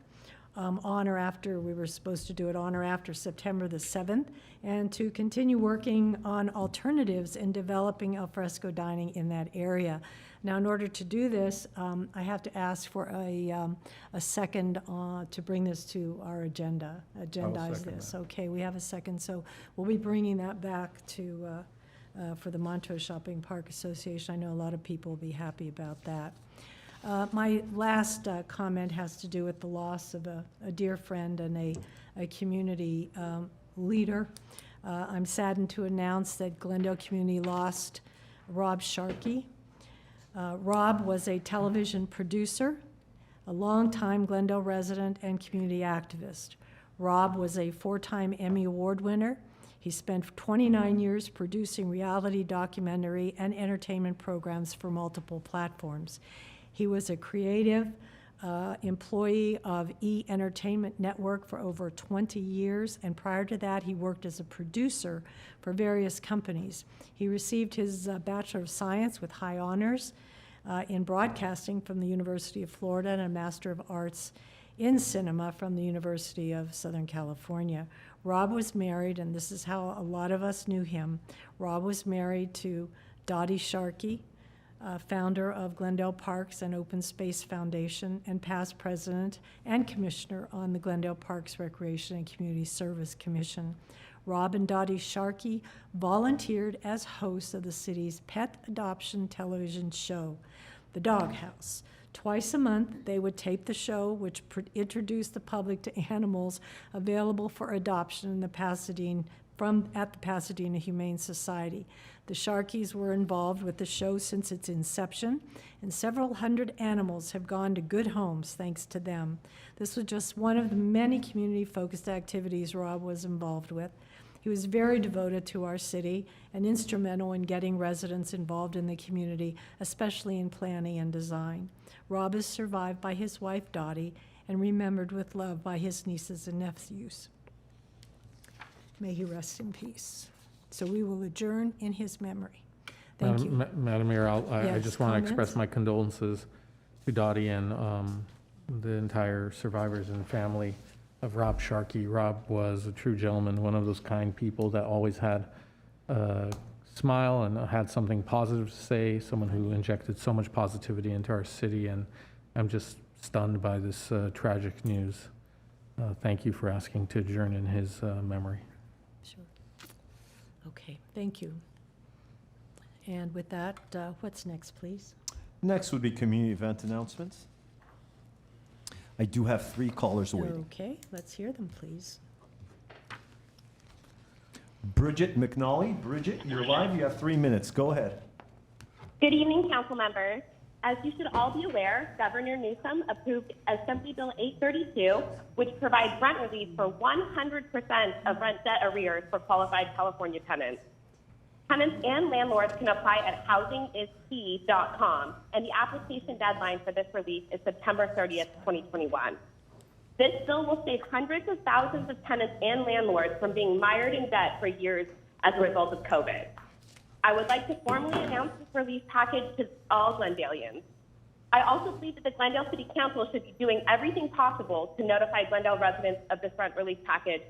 on or after, we were supposed to do it on or after September the 7th, and to continue working on alternatives in developing al fresco dining in that area. Now, in order to do this, I have to ask for a second to bring this to our agenda, agendize this. Okay, we have a second, so we'll be bringing that back to for the Montrose Shopping Park Association. I know a lot of people will be happy about that. My last comment has to do with the loss of a dear friend and a community leader. I'm saddened to announce that Glendale community lost Rob Sharkey. Rob was a television producer, a longtime Glendale resident and community activist. Rob was a 4-time Emmy Award winner. He spent 29 years producing reality, documentary, and entertainment programs for multiple platforms. He was a creative employee of E! Entertainment Network for over 20 years, and prior to that, he worked as a producer for various companies. He received his Bachelor of Science with high honors in broadcasting from the University of Florida and a Master of Arts in cinema from the University of Southern California. Rob was married, and this is how a lot of us knew him. Rob was married to Dottie Sharkey, founder of Glendale Parks and Open Space Foundation and past president and commissioner on the Glendale Parks Recreation and Community Service Commission. Rob and Dottie Sharkey volunteered as hosts of the city's pet adoption television show, The Doghouse. Twice a month, they would tape the show, which introduced the public to animals available for adoption in the Pasadena Humane Society. The Sharkeys were involved with the show since its inception, and several hundred animals have gone to good homes thanks to them. This was just one of the many community-focused activities Rob was involved with. He was very devoted to our city and instrumental in getting residents involved in the community, especially in planning and design. Rob is survived by his wife Dottie and remembered with love by his nieces and nephews. May he rest in peace. So we will adjourn in his memory. Thank you. Madam Mayor, I Yes, just want to express comments? my condolences to Dottie and the entire survivors and family of Rob Sharkey. Rob was a true gentleman, one of those kind people that always had a smile and had something positive to say, someone who injected so much positivity into our city, and I'm just stunned by this tragic news. Thank you for asking to adjourn in his memory. Sure. Okay, thank you. And with that, what's next, please? Next would be community event announcements. I do have 3 callers waiting. Okay, let's hear them, please. Bridget McNally. Bridget, you're live. You have 3 minutes. Go ahead. Good evening, council members. As you should all be aware, Governor Newsom approved Assembly Bill 832, which provides rent relief for 100% of rent debt arrears for qualified California tenants. Tenants and landlords can apply at housingiskey.com, and the application deadline for this relief is September 30th, 2021. This bill will save hundreds of thousands of tenants and landlords from being mired in debt for years as a result of COVID. I would like to formally announce this relief package to all Glendalians. I also believe that the Glendale City Council should be doing everything possible to notify Glendale residents of this rent relief package,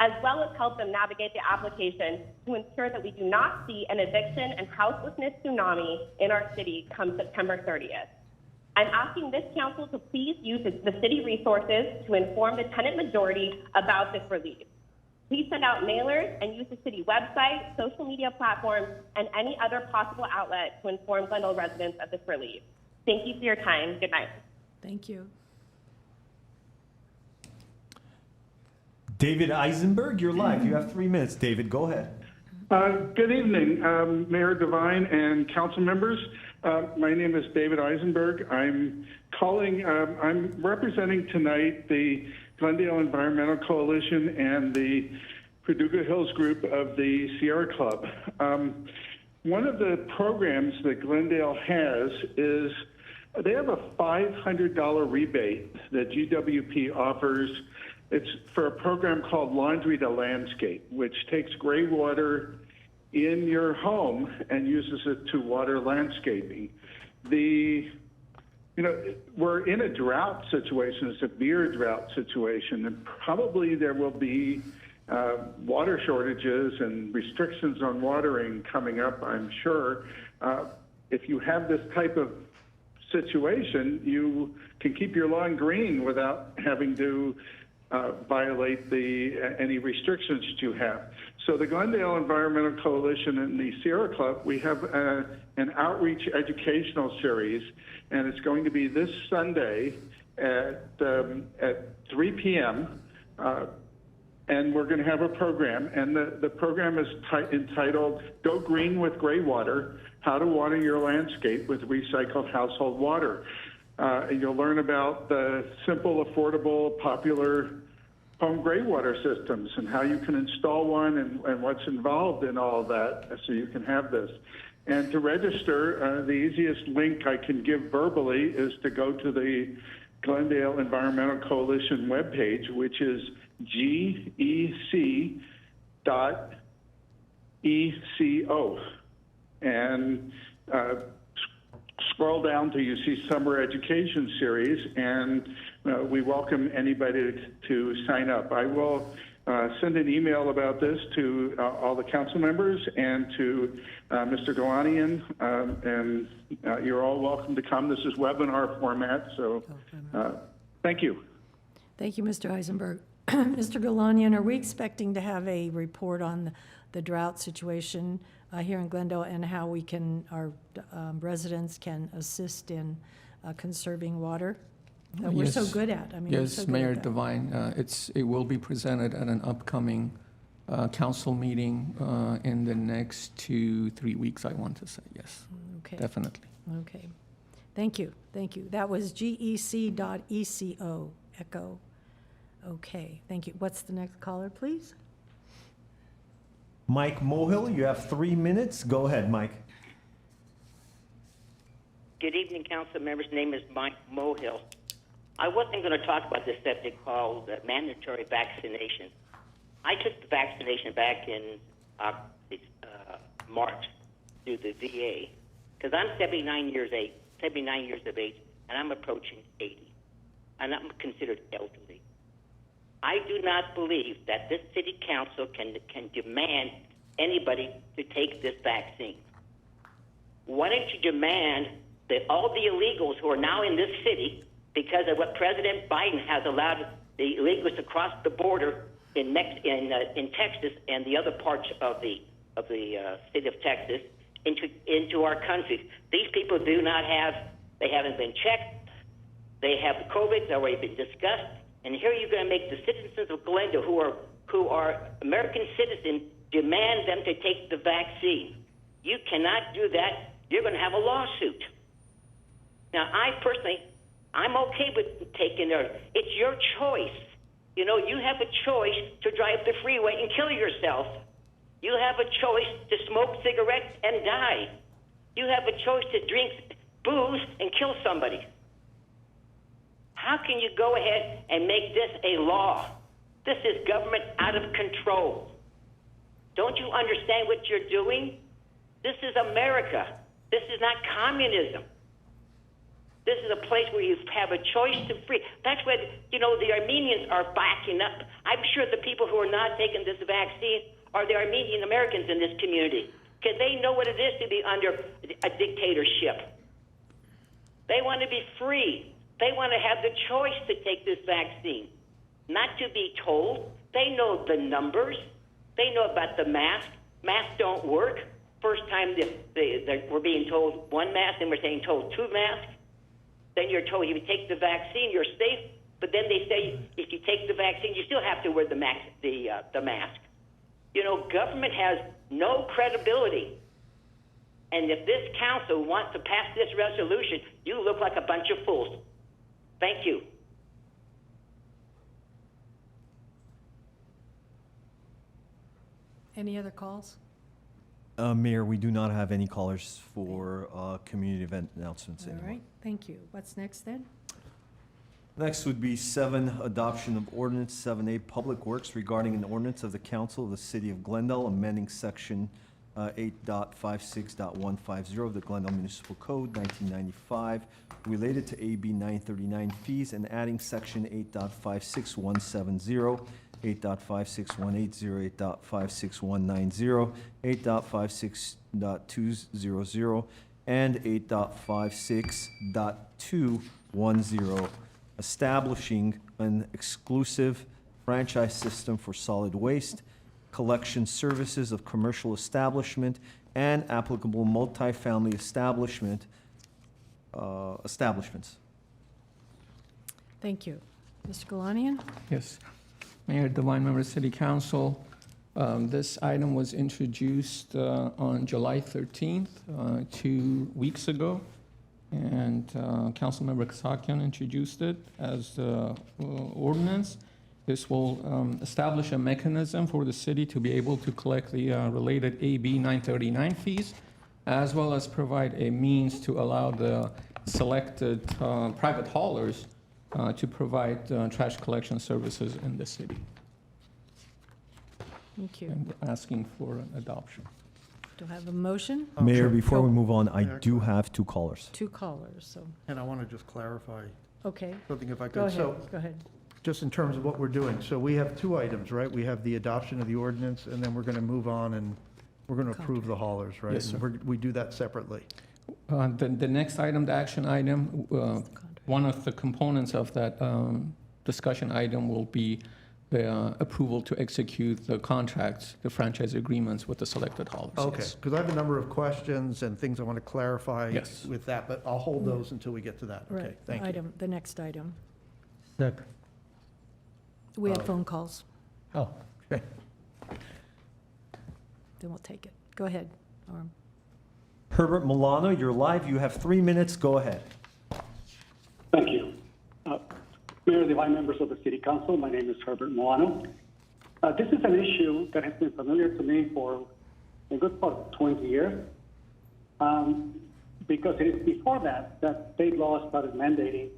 as well as help them navigate the application to ensure that we do not see an eviction and houselessness tsunami in our city come September 30th. I'm asking this council to please use the city resources to inform the tenant majority about this relief. Please send out mailers and use the city website, social media platforms, and any other possible outlet to inform Glendale residents of this relief. Thank you for your time. Good night. Thank you. David Eisenberg, you're live. You have 3 minutes. David, go ahead. Good evening, Mayor Devine and council members. My name is David Eisenberg. I'm representing tonight the Glendale Environmental Coalition and the Paducah Hills group of the Sierra Club. One of the programs that Glendale has is they have a $500 rebate that GWP offers. It's for a program called Laundry to Landscape, which takes gray water in your home and uses it to water landscaping. We're in a drought situation, a severe drought situation, and probably there will be water shortages and restrictions on watering coming up, I'm sure. If you have this type of situation, you can keep your lawn green without having to violate any restrictions that you have. So the Glendale Environmental Coalition and the Sierra Club, we have an outreach educational series, and it's going to be this Sunday at 3 p.m., and we're going to have a program, and the program is entitled Go Green with Gray Water, How to Water Your Landscape with Recycled Household Water. You'll learn about the simple, affordable, popular home gray water systems and how you can install one and what's involved in all of that so you can have this. And to register, the easiest link I can give verbally is to go to the Glendale Environmental Coalition webpage, which is gec.eco. And scroll down till you see Summer Education Series, and we welcome anybody to sign up. I will send an email about this to all the council members and to Mr. Galanian, and you're all welcome to come. This is webinar format, so thank you. Thank you, Mr. Eisenberg. Mr. Galanian, are we expecting to have a report on the drought situation here in Glendale and how we can, our residents can assist in conserving water that we're so good at? I mean, we're so Yes, good Mayor at that. Devine, it will be presented at an upcoming council meeting in the next 2-3 weeks, I want to say, yes. Okay. Definitely. Okay. Thank you. Thank you. That was gec.eco, echo. Okay, thank you. What's the next caller, please? Mike Mohill, you have 3 minutes. Go ahead, Mike. Good evening, council members. Name is Mike Mohill. I wasn't going to talk about this subject called mandatory vaccination. I took the vaccination back in March through the VA because I'm 79 years of age, and I'm approaching 80, and I'm considered elderly. I do not believe that this city council can demand anybody to take this vaccine. Why don't you demand that all the illegals who are now in this city, because of what President Biden has allowed the illegals to cross the border in Texas and the other parts of the state of Texas into our country. These people they haven't been checked. They have COVID. It's already been discussed. And here you're going to make the citizens of Glendale, who are American citizens, demand them to take the vaccine. You cannot do that. You're going to have a lawsuit. Now, I'm okay with taking it. It's your choice. You know, you have a choice to drive the freeway and kill yourself. You have a choice to smoke cigarettes and die. You have a choice to drink booze and kill somebody. How can you go ahead and make this a law? This is government out of control. Don't you understand what you're doing? This is America. This is not communism. This is a place where you have a choice to free. That's why, the Armenians are backing up. I'm sure the people who are not taking this vaccine are the Armenian Americans in this community because they know what it is to be under a dictatorship. They want to be free. They want to have the choice to take this vaccine, not to be told. They know the numbers. They know about the mask. Masks don't work. First time we're being told one mask, then we're saying told 2 masks. Then you're told if you take the vaccine, you're safe. But then they say if you take the vaccine, you still have to wear the mask. Government has no credibility. And if this council wants to pass this resolution, you look like a bunch of fools. Thank you. Any other calls? Mayor, we do not have any callers for community event announcements anymore. All right, thank you. What's next then? Next would be 7, adoption of ordinance. 7A, Public Works regarding an ordinance of the Council of the City of Glendale amending section 8.56.150 of the Glendale Municipal Code 1995 related to AB 939 fees and adding section 8.56170, 8.56180, 8.56190, 8.56.200, and 8.56.210, establishing an exclusive franchise system for solid waste collection services of commercial establishment and applicable multifamily establishments. Thank you. Mr. Galanian? Yes. Mayor Devine, members of City Council, this item was introduced on July 13th, 2 weeks ago, and Councilmember Kasakian introduced it as the ordinance. This will establish a mechanism for the city to be able to collect the related AB 939 fees, as well as provide a means to allow the selected private haulers to provide trash collection services in the city. Thank you. And we're asking for an adoption. Do I have a motion? Mayor, before we move on, I do have 2 callers. 2 callers, so. And I want to just clarify, Okay, something if I go could. So, ahead, go ahead. just in terms of what we're doing, so we have two items, right? We have the adoption of the ordinance, and then we're going to move on and we're going to approve the haulers, right? Yes, sir. And we do that separately. The next item, the action item, one of the components of that discussion item will be the approval to execute the contracts, the franchise agreements with the selected haulers. Okay, Yes. because I have a number of questions and things I want to clarify Yes. with that, but I'll hold those until we get to that. Okay, Right, thank you. item, the next item. Second. We had phone calls, Oh, okay. then we'll take it. Go ahead, Norm. Herbert Milano, you're live. You have 3 minutes. Go ahead. Thank you. Mayor, Divine, members of the City Council, my name is Herbert Milano. This is an issue that has been familiar to me for a good part of 20 years, because it is before that state law started mandating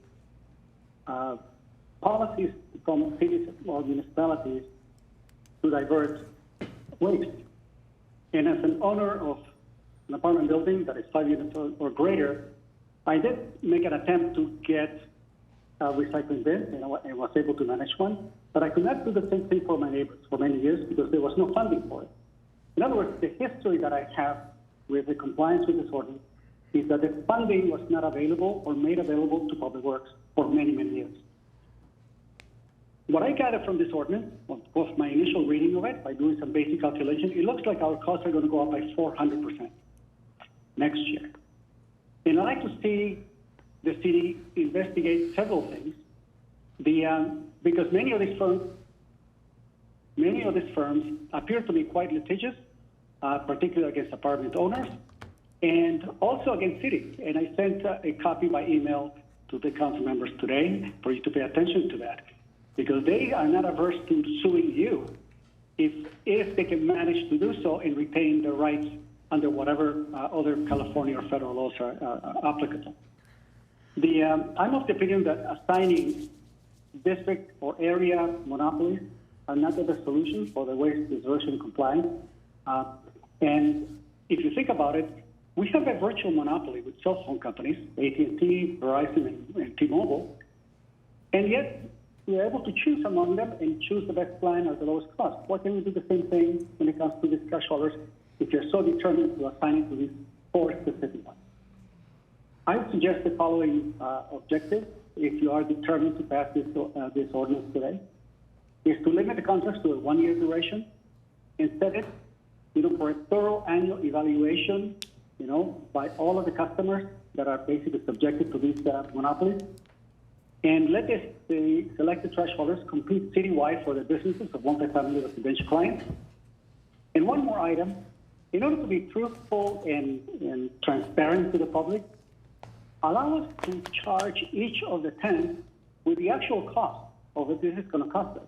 policies from cities or municipalities to divert waste. And as an owner of an apartment building that is 5 units or greater, I did make an attempt to get a recycling bin, and I was able to manage one, but I could not do the same thing for my neighbors for many years because there was no funding for it. In other words, the history that I have with the compliance with this ordinance is that the funding was not available or made available to Public Works for many, many years. What I gathered from this ordinance, of my initial reading of it, by doing some basic calculation, it looks like our costs are going to go up by 400% next year. And I'd like to see the city investigate several things. Because many of these firms appear to be quite litigious, particularly against apartment owners, and also against cities. And I sent a copy by email to the council members today for you to pay attention to that, because they are not averse to suing you if they can manage to do so and retain their rights under whatever other California or federal laws are applicable. I'm of the opinion that assigning district or area monopolies are not the best solution for the waste diversion compliance. And if you think about it, we have a virtual monopoly with cell phone companies, AT&T, Verizon, and T-Mobile, and yet we're able to choose among them and choose the best plan at the lowest cost. Why can't we do the same thing when it comes to these cash holders if you're so determined to assign it to these 4 specific ones? I would suggest the following objective, if you are determined to pass this ordinance today, is to limit the contracts to a 1-year duration and set it, for a thorough annual evaluation, by all of the customers that are basically subjected to these monopolies. And let the selected trash haulers compete citywide for the businesses of multifamily residential clients. And one more item, in order to be truthful and transparent to the public, allow us to charge each of the tenants with the actual cost of what this is going to cost us.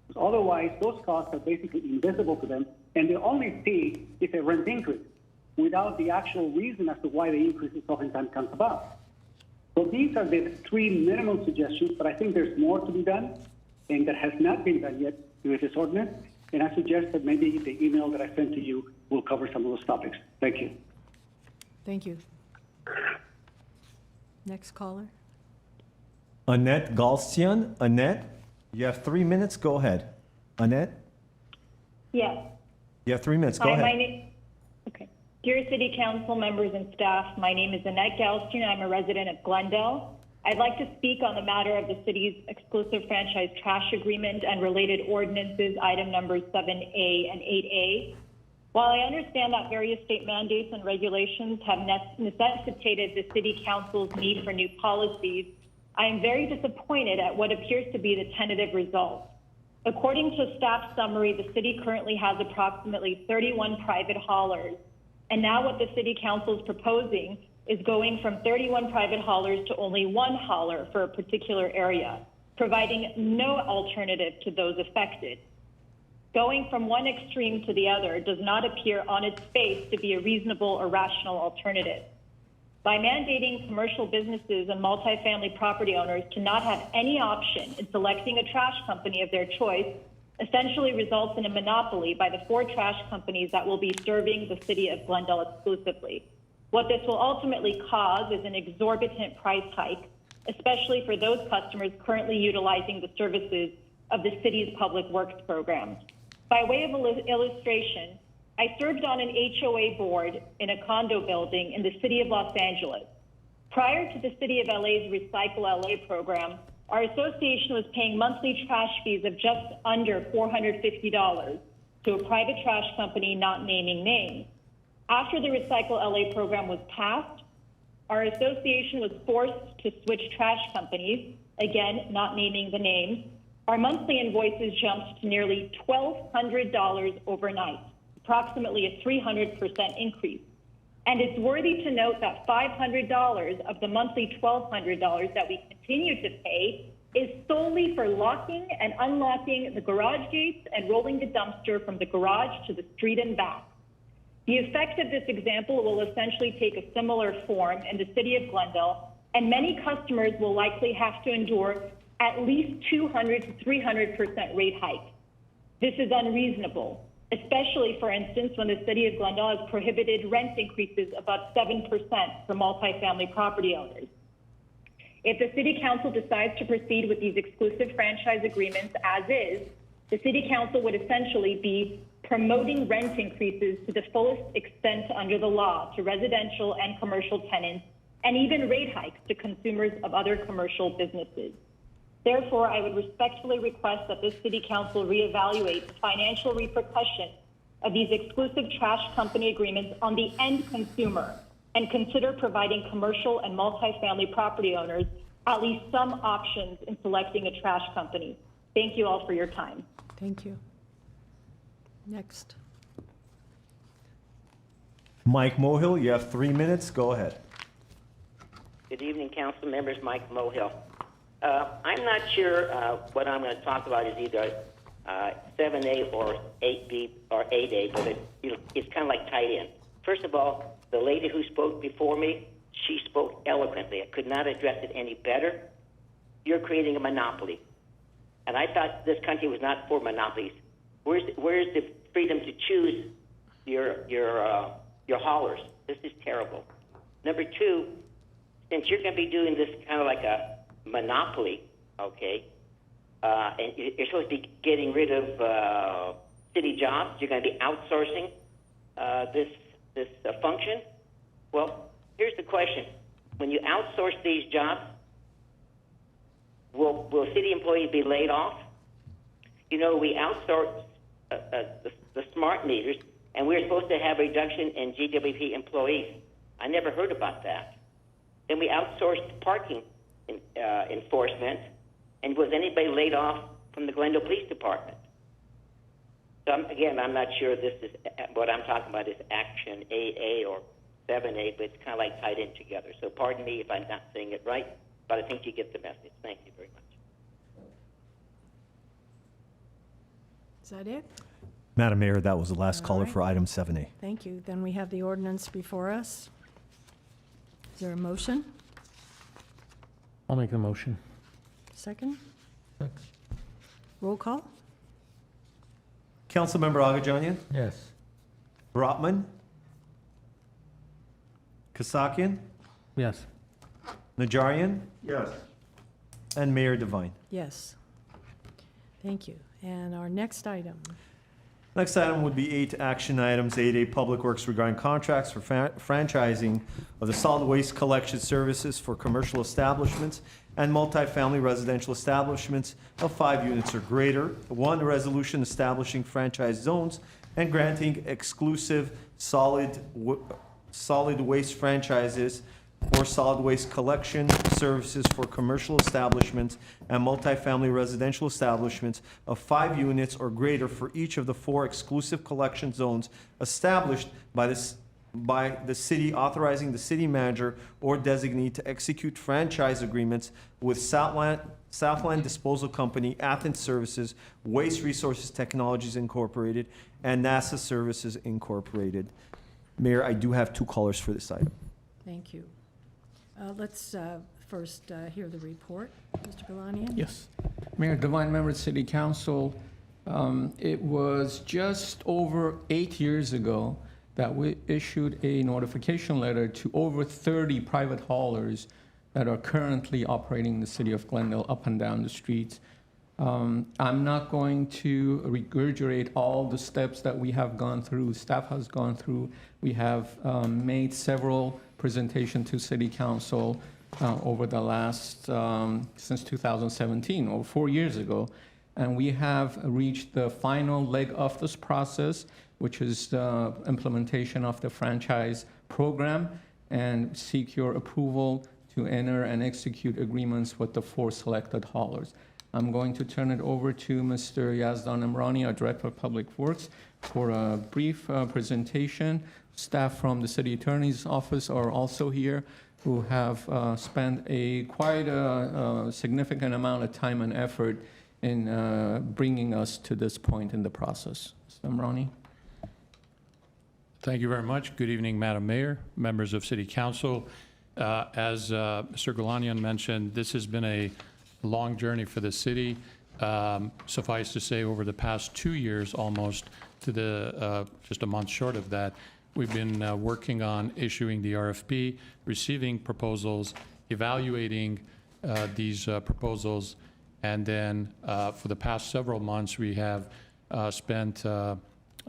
Because otherwise, those costs are basically invisible to them, and they only see if a rent increase without the actual reason as to why the increase oftentimes comes about. So these are the 3 minimum suggestions, but I think there's more to be done, and that has not been done yet with this ordinance. And I suggest that maybe the email that I sent to you will cover some of those topics. Thank you. Thank you. Next caller. Annette Galstian. Annette, you have 3 minutes. Go ahead. Annette, Yes. you have 3 minutes. Go Hi, ahead. Okay. Dear City Council members and staff, my name is Annette Galstian. I'm a resident of Glendale. I'd like to speak on the matter of the city's exclusive franchise trash agreement and related ordinances, item numbers 7A and 8A. While I understand that various state mandates and regulations have necessitated the City Council's need for new policies, I am very disappointed at what appears to be the tentative result. According to staff summary, the city currently has approximately 31 private haulers. And now what the City Council is proposing is going from 31 private haulers to only 1 hauler for a particular area, providing no alternative to those affected. Going from one extreme to the other does not appear on its face to be a reasonable or rational alternative. By mandating commercial businesses and multifamily property owners to not have any option in selecting a trash company of their choice essentially results in a monopoly by the 4 trash companies that will be serving the city of Glendale exclusively. What this will ultimately cause is an exorbitant price hike, especially for those customers currently utilizing the services of the city's public works program. By way of illustration, I served on an HOA board in a condo building in the city of Los Angeles. Prior to the City of LA's Recycle LA program, our association was paying monthly trash fees of just under $450 to a private trash company not naming names. After the Recycle LA program was passed, our association was forced to switch trash companies, again, not naming the names. Our monthly invoices jumped to nearly $1,200 overnight, approximately a 300% increase. And it's worthy to note that $500 of the monthly $1,200 that we continue to pay is solely for locking and unlocking the garage gates and rolling the dumpster from the garage to the street and back. The effect of this example will essentially take a similar form in the city of Glendale, and many customers will likely have to endure at least 200 to 300% rate hike. This is unreasonable, especially, for instance, when the city of Glendale has prohibited rent increases above 7% for multifamily property owners. If the city council decides to proceed with these exclusive franchise agreements as is, the city council would essentially be promoting rent increases to the fullest extent under the law to residential and commercial tenants, and even rate hikes to consumers of other commercial businesses. Therefore, I would respectfully request that this city council reevaluate the financial repercussions of these exclusive trash company agreements on the end consumer and consider providing commercial and multifamily property owners at least some options in selecting a trash company. Thank you all for your time. Thank you. Next. Mike Mohill, you have 3 minutes. Go ahead. Good evening, council members. Mike Mohill. I'm not sure what I'm going to talk about is either 7A or 8B or 8A, but it's kind of like tied in. First of all, the lady who spoke before me, she spoke eloquently. I could not address it any better. You're creating a monopoly. And I thought this country was not for monopolies. Where's the freedom to choose your haulers? This is terrible. Number two, since you're going to be doing this kind of like a monopoly, okay, and you're supposed to be getting rid of city jobs, you're going to be outsourcing this function. Well, here's the question: when you outsource these jobs, will city employees be laid off? You know, we outsource the smart meters, and we're supposed to have a reduction in GWP employees. I never heard about that. Then we outsourced parking enforcement, and was anybody laid off from the Glendale Police Department? So again, I'm not sure this is what I'm talking about is action 8A or 7A, but it's kind of like tied in together. So pardon me if I'm not saying it right, but I think you get the message. Thank you very much. Is that it? Madam Mayor, that was the last caller right. for item 7A. Thank you. Then we have the ordinance before us. Is there a motion? I'll make the motion. Second? Roll call? Councilmember Agajanian? Yes. Brotman? Kasakian? Yes. Najarian? Yes. And Mayor Devine. Yes. Thank you. And our next item. Next item would be 8 action items. 8A, Public Works regarding contracts for franchising of the solid waste collection services for commercial establishments and multifamily residential establishments of 5 units or greater. 1, resolution establishing franchise zones and granting exclusive solid waste franchises or solid waste collection services for commercial establishments and multifamily residential establishments of 5 units or greater for each of the 4 exclusive collection zones established by the city, authorizing the city manager or designee to execute franchise agreements with Southland Disposal Company, Athens Services, Waste Resources Technologies Incorporated, and NASA Services Incorporated. Mayor, I do have 2 callers for this item. Thank you. Let's first hear the report. Mr. Galanian? Yes. Mayor Devine, members of City Council, it was just over 8 years ago that we issued a notification letter to over 30 private haulers that are currently operating in the city of Glendale up and down the streets. I'm not going to regurgitate all the steps that we have gone through, staff has gone through. We have made several presentations to City Council over the last, since 2017, or 4 years ago. And we have reached the final leg of this process, which is the implementation of the franchise program, and seek your approval to enter and execute agreements with the 4 selected haulers. I'm going to turn it over to Mr. Yazdan Imrani, our Director of Public Works, for a brief presentation. Staff from the City Attorney's Office are also here, who have spent quite a significant amount of time and effort in bringing us to this point in the process. Mr. Imrani. Thank you very much. Good evening, Madam Mayor, members of City Council. As Mr. Gulanian mentioned, this has been a long journey for the city. Suffice to say, over the past 2 years almost, to the just a month short of that, we've been working on issuing the RFP, receiving proposals, evaluating these proposals, and then for the past several months, we have spent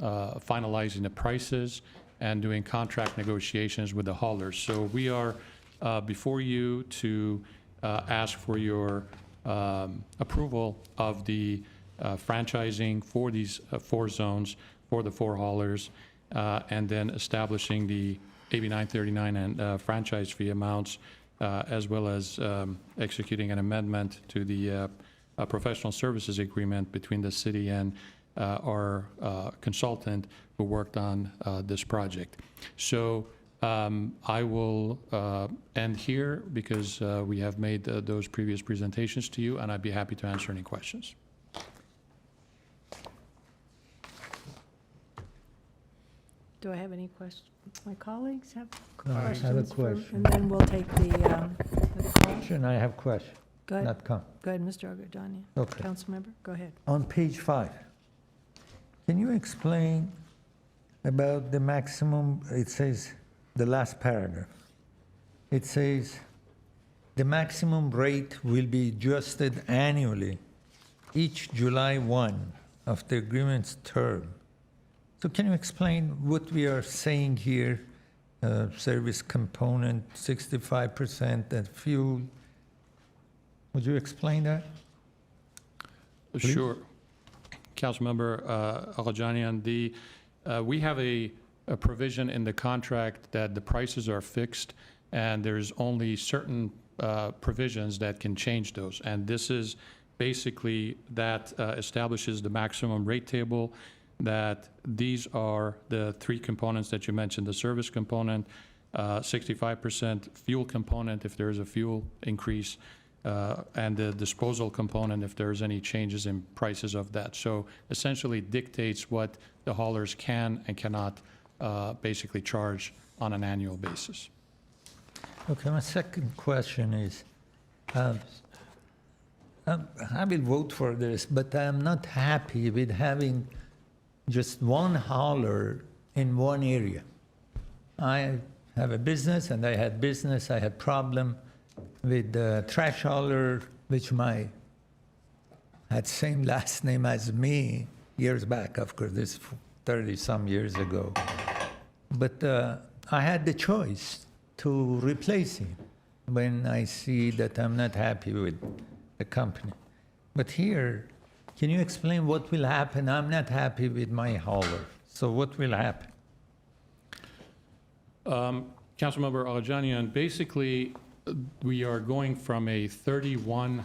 finalizing the prices and doing contract negotiations with the haulers. So we are before you to ask for your approval of the franchising for these 4 zones for the 4 haulers, and then establishing the AB 939 and franchise fee amounts, as well as executing an amendment to the professional services agreement between the city and our consultant who worked on this project. So I will end here because we have made those previous presentations to you, and I'd be happy to answer any questions. Do I have any questions? My colleagues have No, I questions? have a for- question. And then we'll take the call. Question, I have question. Go ahead. Not comment. Go ahead, Mr. Agajanian. Okay. Councilmember, go ahead. On page 5, can you explain about the maximum, it says, the last paragraph. It says, the maximum rate will be adjusted annually each July 1 of the agreement's term. So can you explain what we are saying here? Service component, 65%, and fuel. Would you explain that? Please? Sure. Councilmember Agajanian, we have a provision in the contract that the prices are fixed, and there's only certain provisions that can change those. And this is basically that establishes the maximum rate table, that these are the 3 components that you mentioned: the service component, 65% fuel component if there's a fuel increase, and the disposal component if there's any changes in prices of that. So essentially dictates what the haulers can and cannot basically charge on an annual basis. Okay, my second question is, I will vote for this, but I'm not happy with having just one hauler in one area. I have a business, and I had business. I had problem with the trash hauler, which had same last name as me years back. Of course, this 30-some years ago. But I had the choice to replace him when I see that I'm not happy with the company. But here, can you explain what will happen? I'm not happy with my hauler. So what will happen? Councilmember Agajanian, basically, we are going from a 31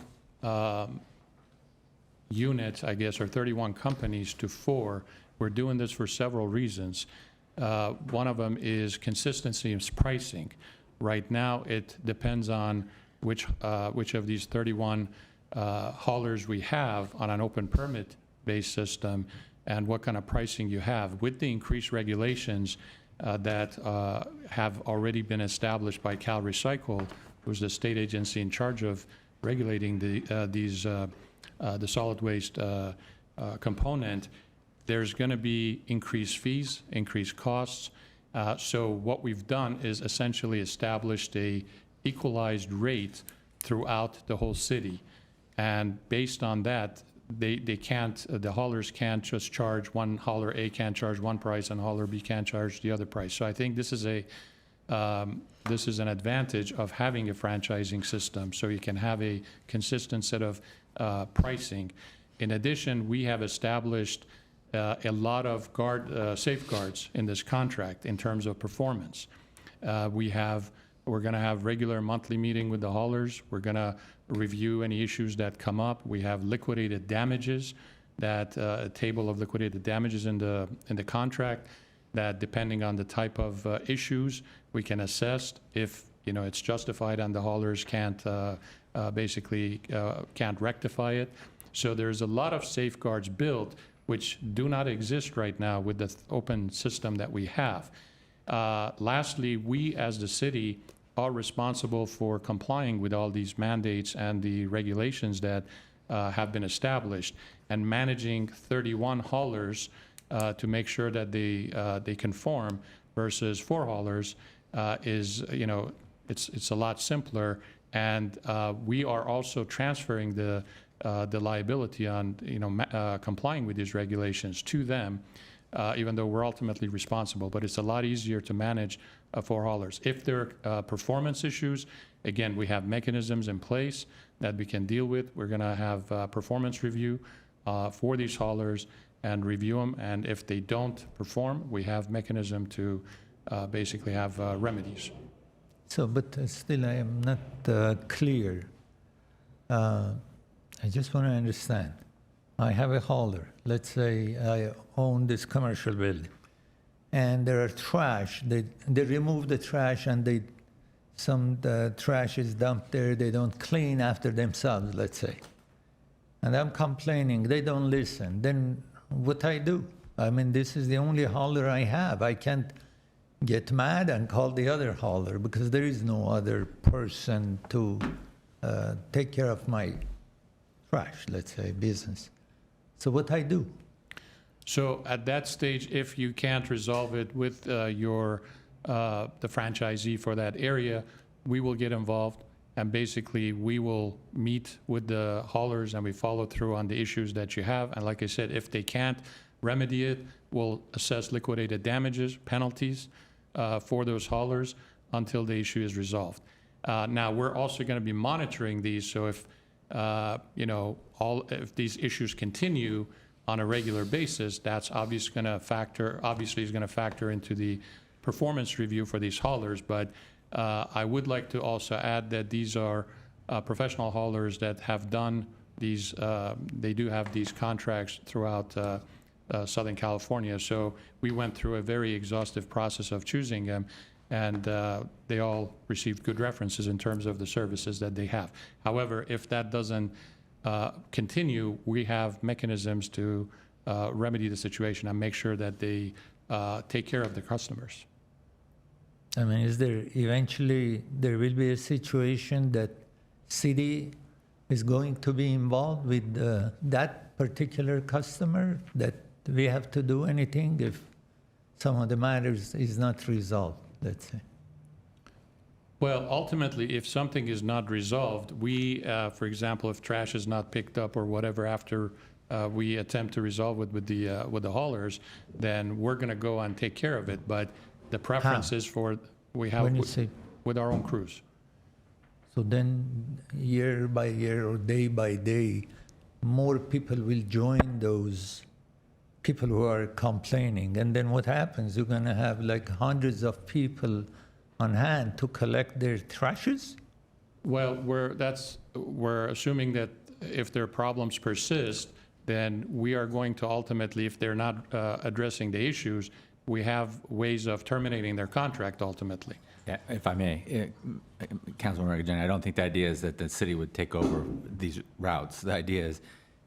unit, I guess, or 31 companies to 4. We're doing this for several reasons. One of them is consistency of pricing. Right now, it depends on which of these 31 haulers we have on an open permit-based system and what kind of pricing you have. With the increased regulations that have already been established by Cal Recycle, who's the state agency in charge of regulating the solid waste component, there's going to be increased fees, increased costs. So what we've done is essentially established a equalized rate throughout the whole city. And based on that, they can't, the haulers can't just charge one, hauler A can't charge one price and hauler B can't charge the other price. So I think this is an advantage of having a franchising system, so you can have a consistent set of pricing. In addition, we have established a lot of safeguards in this contract in terms of performance. We're going to have regular monthly meeting with the haulers. We're going to review any issues that come up. We have liquidated damages, a table of liquidated damages in the contract, that depending on the type of issues, we can assess if it's justified and the haulers can't rectify it. So there's a lot of safeguards built which do not exist right now with the open system that we have. Lastly, we as the city are responsible for complying with all these mandates and the regulations that have been established, and managing 31 haulers to make sure that they conform versus 4 haulers is, it's a lot simpler. And we are also transferring the liability on, complying with these regulations to them, even though we're ultimately responsible. But it's a lot easier to manage 4 haulers. If there are performance issues, again, we have mechanisms in place that we can deal with. We're going to have performance review for these haulers and review them. And if they don't perform, we have mechanism to basically have remedies. So, but still I am not clear. I just want to understand. I have a hauler. Let's say I own this commercial building, and there are trash. They remove the trash, and the trash is dumped there. They don't clean after themselves, let's say. And I'm complaining. They don't listen. Then what I do? I mean, this is the only hauler I have. I can't get mad and call the other hauler because there is no other person to take care of my trash, let's say, business. So what I do? So at that stage, if you can't resolve it with the franchisee for that area, we will get involved, and basically we will meet with the haulers and we follow through on the issues that you have. And like I said, if they can't remedy it, we'll assess liquidated damages, penalties for those haulers until the issue is resolved. Now, we're also going to be monitoring these, so if if these issues continue on a regular basis, that's obviously going to factor into the performance review for these haulers. But I would like to also add that these are professional haulers that have done these. They do have these contracts throughout Southern California. So we went through a very exhaustive process of choosing them, and they all received good references in terms of the services that they have. However, if that doesn't continue, we have mechanisms to remedy the situation and make sure that they take care of the customers. I mean, is there eventually, there will be a situation that city is going to be involved with that particular customer, that we have to do anything if some of the matters is not resolved, let's say? Well, ultimately, if something is not resolved, we, for example, if trash is not picked up or whatever after we attempt to resolve it with the haulers, then we're going to go and take care of it. But the preference is for with our own crews. So then, year by year or day by day, more people will join those people who are complaining. And then what happens? You're going to have like hundreds of people on hand to collect their trashes? Well, we're assuming that if their problems persist, then we are going to ultimately, if they're not addressing the issues, we have ways of terminating their contract ultimately. Yeah, if I may, Councilman Regan, I don't think the idea is that the city would take over these routes. The idea is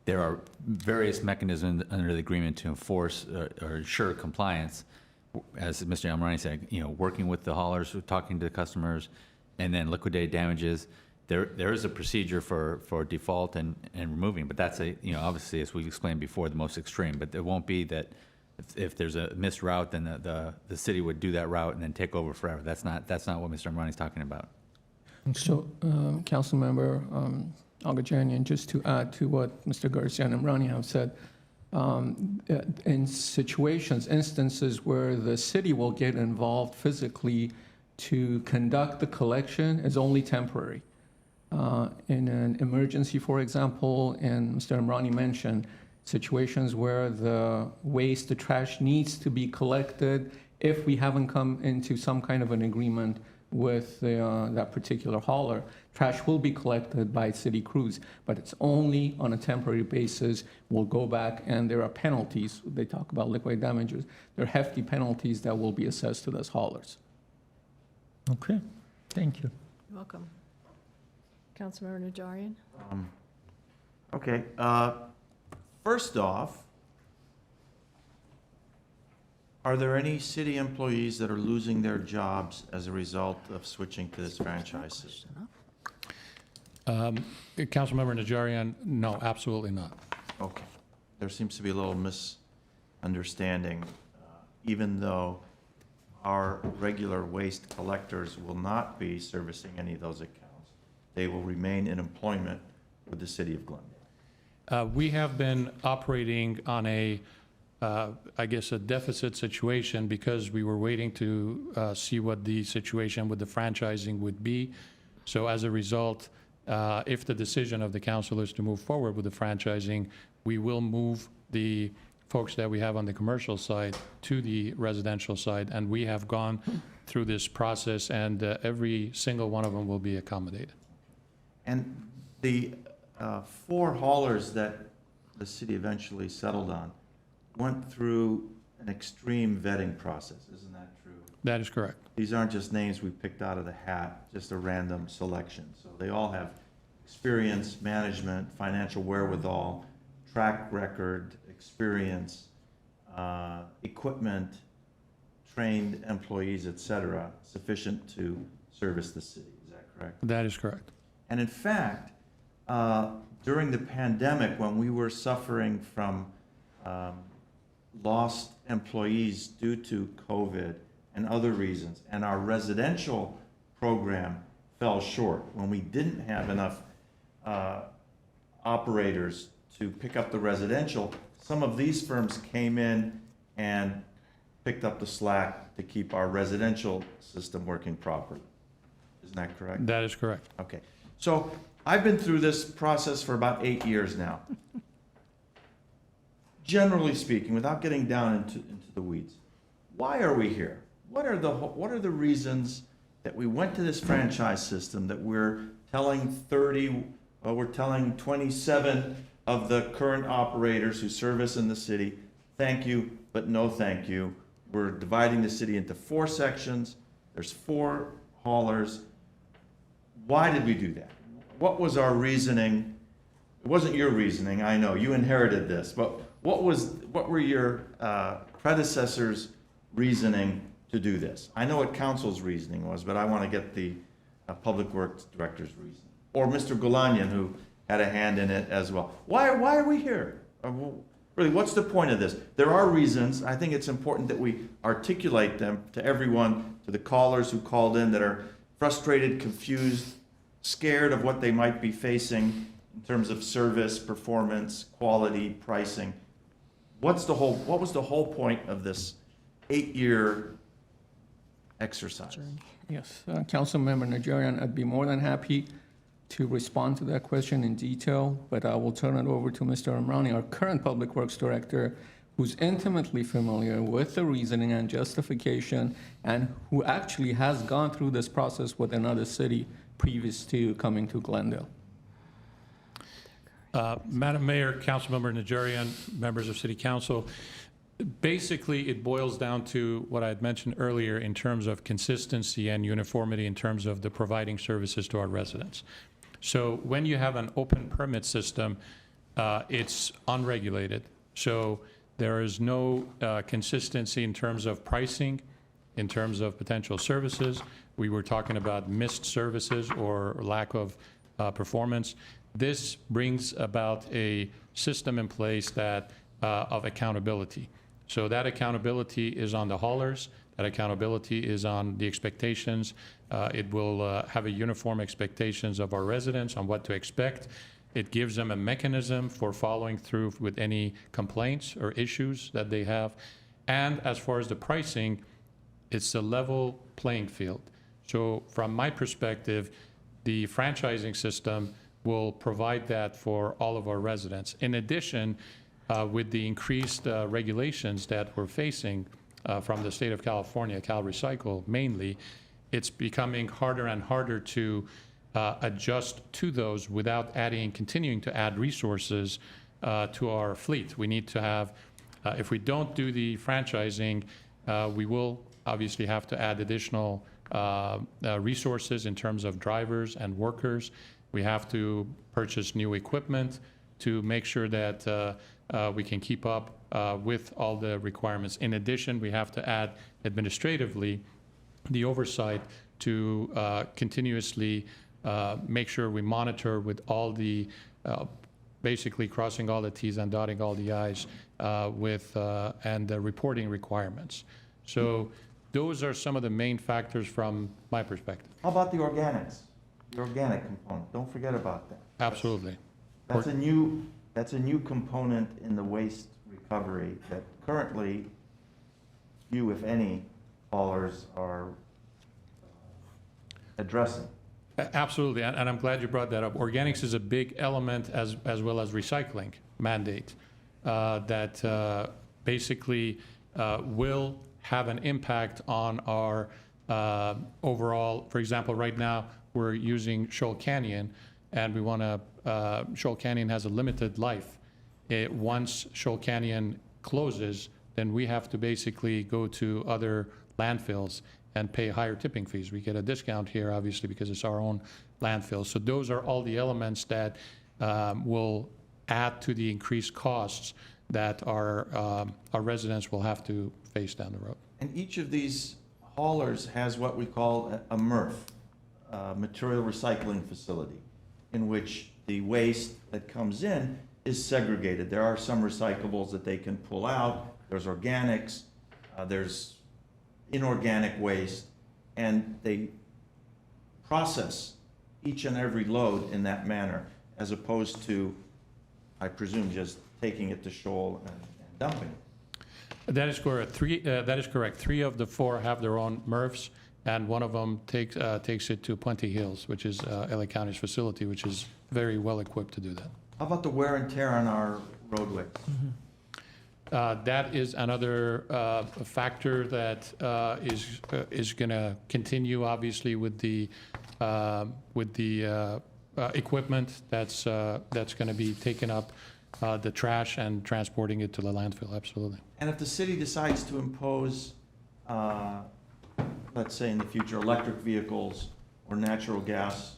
there are various mechanisms under the agreement to enforce or ensure compliance. As Mr. Almarani said, working with the haulers, talking to the customers, and then liquidated damages. There is a procedure for default and removing, but that's obviously, as we've explained before, the most extreme. But it won't be that if there's a missed route, then the city would do that route and then take over forever. That's not what Mr. Almarani is talking about. So, Councilmember Agajanian, just to add to what Mr. Garcia and Imrani have said, in instances where the city will get involved physically to conduct the collection is only temporary. In an emergency, for example, and Mr. Imrani mentioned situations where the waste, the trash needs to be collected if we haven't come into some kind of an agreement with that particular hauler. Trash will be collected by city crews, but it's only on a temporary basis. We'll go back and there are penalties. They talk about liquidated damages. There are hefty penalties that will be assessed to those haulers. Okay, thank you. You're welcome. Councilmember Najarian? Okay, first off, are there any city employees that are losing their jobs as a result of switching to this franchise system? Councilmember Najarian, no, absolutely not. Okay. There seems to be a little misunderstanding. Even though our regular waste collectors will not be servicing any of those accounts, they will remain in employment with the city of Glendale. We have been operating on a, I guess, a deficit situation because we were waiting to see what the situation with the franchising would be. So as a result, if the decision of the council is to move forward with the franchising, we will move the folks that we have on the commercial side to the residential side, and we have gone through this process, and every single one of them will be accommodated. And the 4 haulers that the city eventually settled on went through an extreme vetting process, isn't that true? That is correct. These aren't just names we picked out of the hat, just a random selection. So they all have experience, management, financial wherewithal, track record, experience, equipment, trained employees, et cetera, sufficient to service the city. Is that correct? That is correct. And in fact, during the pandemic, when we were suffering from lost employees due to COVID and other reasons, and our residential program fell short, when we didn't have enough operators to pick up the residential, some of these firms came in and picked up the slack to keep our residential system working properly. Isn't that correct? That is correct. Okay. So I've been through this process for about 8 years now. Generally speaking, without getting down into the weeds, why are we here? What are the reasons that we went to this franchise system that we're telling 27 of the current operators who service in the city, thank you, but no thank you. We're dividing the city into 4 sections. There's 4 haulers. Why did we do that? What was our reasoning? It wasn't your reasoning, I know, you inherited this, but what were your predecessors' reasoning to do this? I know what council's reasoning was, but I want to get the Public Works Director's reasoning. Or Mr. Gulanian, who had a hand in it as well. Why are we here? Really, what's the point of this? There are reasons. I think it's important that we articulate them to everyone, to the callers who called in that are frustrated, confused, scared of what they might be facing in terms of service, performance, quality, pricing. What was the whole point of this 8-year exercise? Yes, Councilmember Najarian, I'd be more than happy to respond to that question in detail, but I will turn it over to Mr. Imrani, our current Public Works Director, who's intimately familiar with the reasoning and justification, and who actually has gone through this process with another city previous to coming to Glendale. Madam Mayor, Councilmember Najarian, members of City Council, basically it boils down to what I had mentioned earlier in terms of consistency and uniformity in terms of the providing services to our residents. So when you have an open permit system, it's unregulated. So there is no consistency in terms of pricing, in terms of potential services. We were talking about missed services or lack of performance. This brings about a system in place that of accountability. So that accountability is on the haulers, That accountability is on the expectations. It will have a uniform expectations of our residents on what to expect. It gives them a mechanism for following through with any complaints or issues that they have. And as far as the pricing, it's a level playing field. So from my perspective, the franchising system will provide that for all of our residents. In addition, with the increased regulations that we're facing from the state of California, Cal Recycle mainly, it's becoming harder and harder to adjust to those without continuing to add resources to our fleet. We need to have, if we don't do the franchising, we will obviously have to add additional resources in terms of drivers and workers. We have to purchase new equipment to make sure that we can keep up with all the requirements. In addition, we have to add administratively the oversight to continuously make sure we monitor with all the, basically crossing all the T's and dotting all the I's and the reporting requirements. So those are some of the main factors from my perspective. How about the organics? The organic component, don't forget about that. Absolutely. That's a new component in the waste recovery that currently few, if any, haulers are addressing. Absolutely, and I'm glad you brought that up. Organics is a big element as well as recycling mandate that basically will have an impact on our overall. For example, right now we're using Shoal Canyon, and we want to. Shoal Canyon has a limited life. Once Shoal Canyon closes, then we have to basically go to other landfills and pay higher tipping fees. We get a discount here, obviously, because it's our own landfill. So those are all the elements that will add to the increased costs that our residents will have to face down the road. And each of these haulers has what we call a MRF, material recycling facility, in which the waste that comes in is segregated. There are some recyclables that they can pull out. There's organics, there's inorganic waste, and they process each and every load in that manner, as opposed to, I presume, just taking it to Shoal and dumping it. That is correct. That is correct. 3 of the 4 have their own MRFs, and one of them takes it to Puente Hills, which is LA County's facility, which is very well equipped to do that. How about the wear and tear on our roadways? That is another factor that is going to continue, obviously, with the equipment that's going to be taking up the trash and transporting it to the landfill. Absolutely. And if the city decides to impose, let's say in the future, electric vehicles or natural gas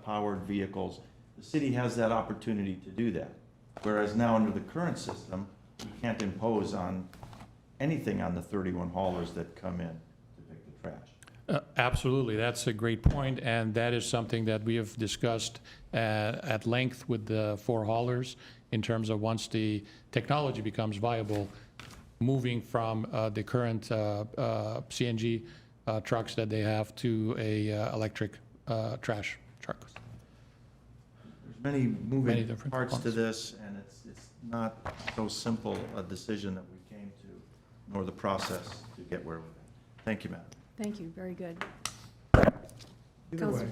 powered vehicles, the city has that opportunity to do that. Whereas now under the current system, we can't impose on anything on the 31 haulers that come in to pick the trash. Absolutely, that's a great point, and that is something that we have discussed at length with the 4 haulers in terms of once the technology becomes viable, moving from the current CNG trucks that they have to a electric trash truck. There's many moving different parts to components. this, and it's not so simple a decision that we came to, nor the process to get where we're at. Thank you, Madam. Thank you, very good. Either way,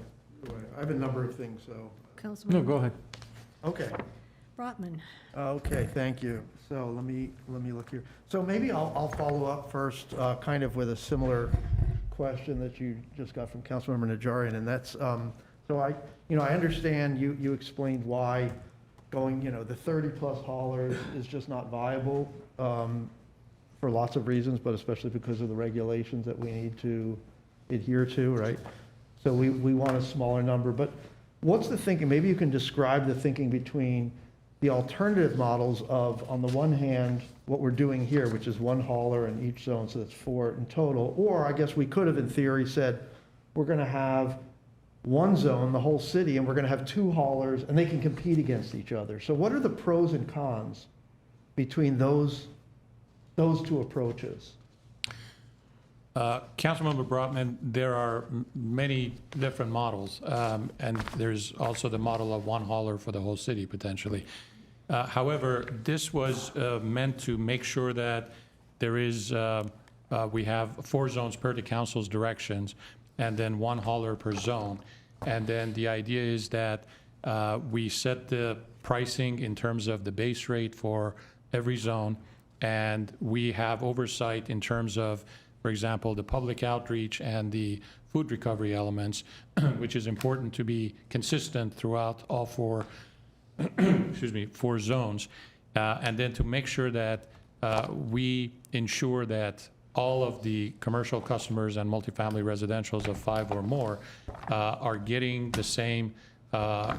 I have a number of things, so. Councilmember. No, go ahead. Okay. Brotman. Okay, thank you. So let me look here. So maybe I'll follow up first, kind of with a similar question that you just got from Councilmember Najarian, and that's, so I understand you explained why going, the 30-plus haulers is just not viable for lots of reasons, but especially because of the regulations that we need to adhere to, right? So we want a smaller number, but what's the thinking? Maybe you can describe the thinking between the alternative models of, on the one hand, what we're doing here, which is 1 hauler in each zone, so that's 4 in total, or I guess we could have in theory said, we're going to have 1 zone, the whole city, and we're going to have 2 haulers, and they can compete against each other. So what are the pros and cons between those 2 approaches? Councilmember Brotman, there are many different models, and there's also the model of one hauler for the whole city potentially. However, this was meant to make sure that there is, we have 4 zones per the council's directions, and then 1 hauler per zone. And then the idea is that we set the pricing in terms of the base rate for every zone, and we have oversight in terms of, for example, the public outreach and the food recovery elements, which is important to be consistent throughout all 4, excuse me, 4 zones. And then to make sure that we ensure that all of the commercial customers and multifamily residentials of 5 or more are getting the same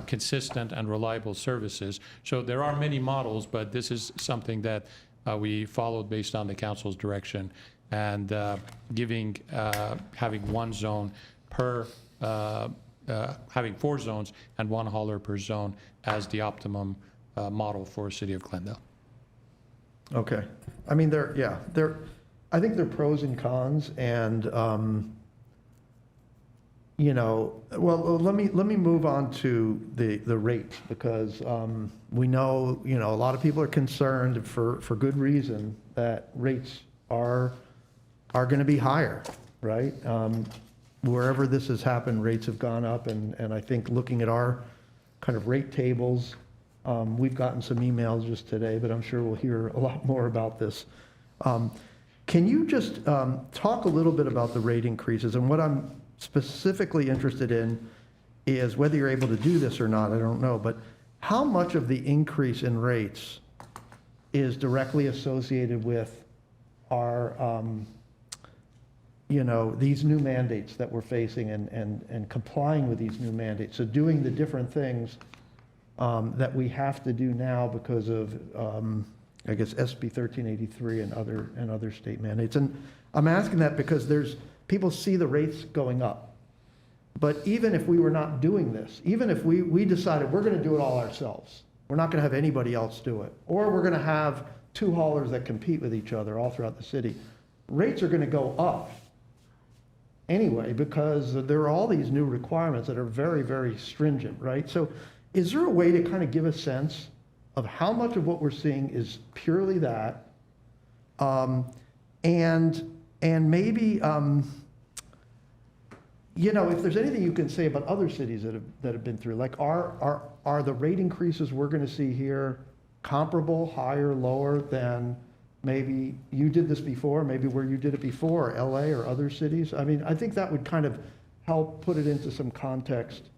consistent and reliable services. So there are many models, but this is something that we followed based on the council's direction, and having 1 zone per, having 4 zones and 1 hauler per zone as the optimum model for City of Glendale. Okay. I mean, I think there are pros and cons, and, well, let me move on to the rates, because we know, a lot of people are concerned for good reason that rates are going to be higher, right? Wherever this has happened, rates have gone up, and I think looking at our kind of rate tables, we've gotten some emails just today, but I'm sure we'll hear a lot more about this. Can you just talk a little bit about the rate increases? And what I'm specifically interested in is whether you're able to do this or not, I don't know, but how much of the increase in rates is directly associated with our, these new mandates that we're facing and complying with these new mandates? So doing the different things that we have to do now because of, I guess, SB 1383 and other state mandates. And I'm asking that because people see the rates going up. But even if we were not doing this, even if we decided we're going to do it all ourselves, we're not going to have anybody else do it, or we're going to have 2 haulers that compete with each other all throughout the city, rates are going to go up anyway, because there are all these new requirements that are very, very stringent, right? So is there a way to kind of give a sense of how much of what we're seeing is purely that, and maybe, if there's anything you can say about other cities that have been through, like are the rate increases we're going to see here comparable, higher, lower than maybe you did this before, maybe where you did it before, or LA or other cities? I mean, I think that would kind of help put it into some context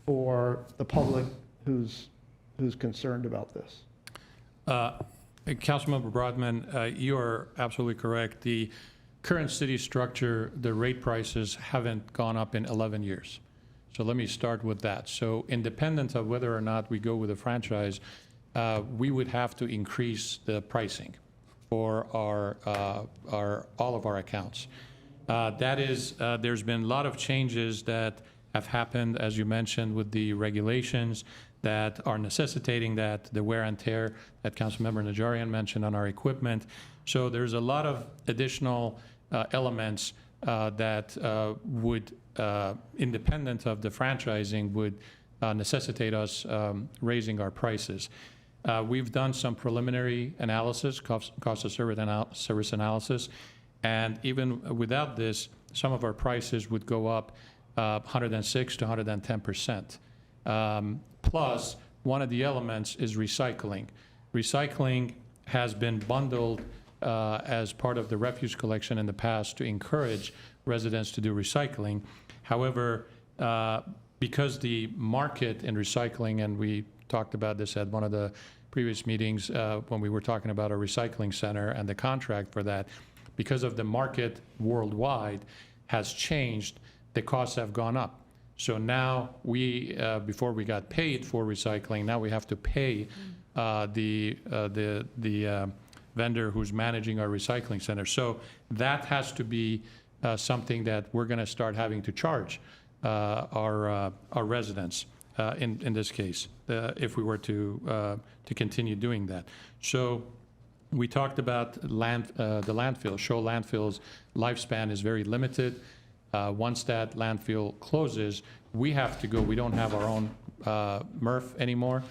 for the public who's concerned about this. Councilmember Broadman, you are absolutely correct. The current city structure, the rate prices haven't gone up in 11 years. So let me start with that. So independent of whether or not we go with a franchise, we would have to increase the pricing for all of our accounts. That is, there's been a lot of changes that have happened, as you mentioned, with the regulations that are necessitating that, the wear and tear that Councilmember Najarian mentioned on our equipment. So there's a lot of additional elements that would, independent of the franchising, would necessitate us raising our prices. We've done some preliminary analysis, cost of service analysis, and even without this, some of our prices would go up 106 to 110%. Plus, one of the elements is recycling. Recycling has been bundled as part of the refuse collection in the past to encourage residents to do recycling. However, because the market in recycling, and we talked about this at one of the previous meetings when we were talking about a recycling center and the contract for that, because of the market worldwide has changed, the costs have gone up. So now we, before we got paid for recycling, now we have to pay the vendor who's managing our recycling center. So that has to be something that we're going to start having to charge our residents in this case, if we were to continue doing that. So We talked about the landfill. Show landfill's lifespan is very limited. Once that landfill closes, we have to go. We don't have our own MRF anymore,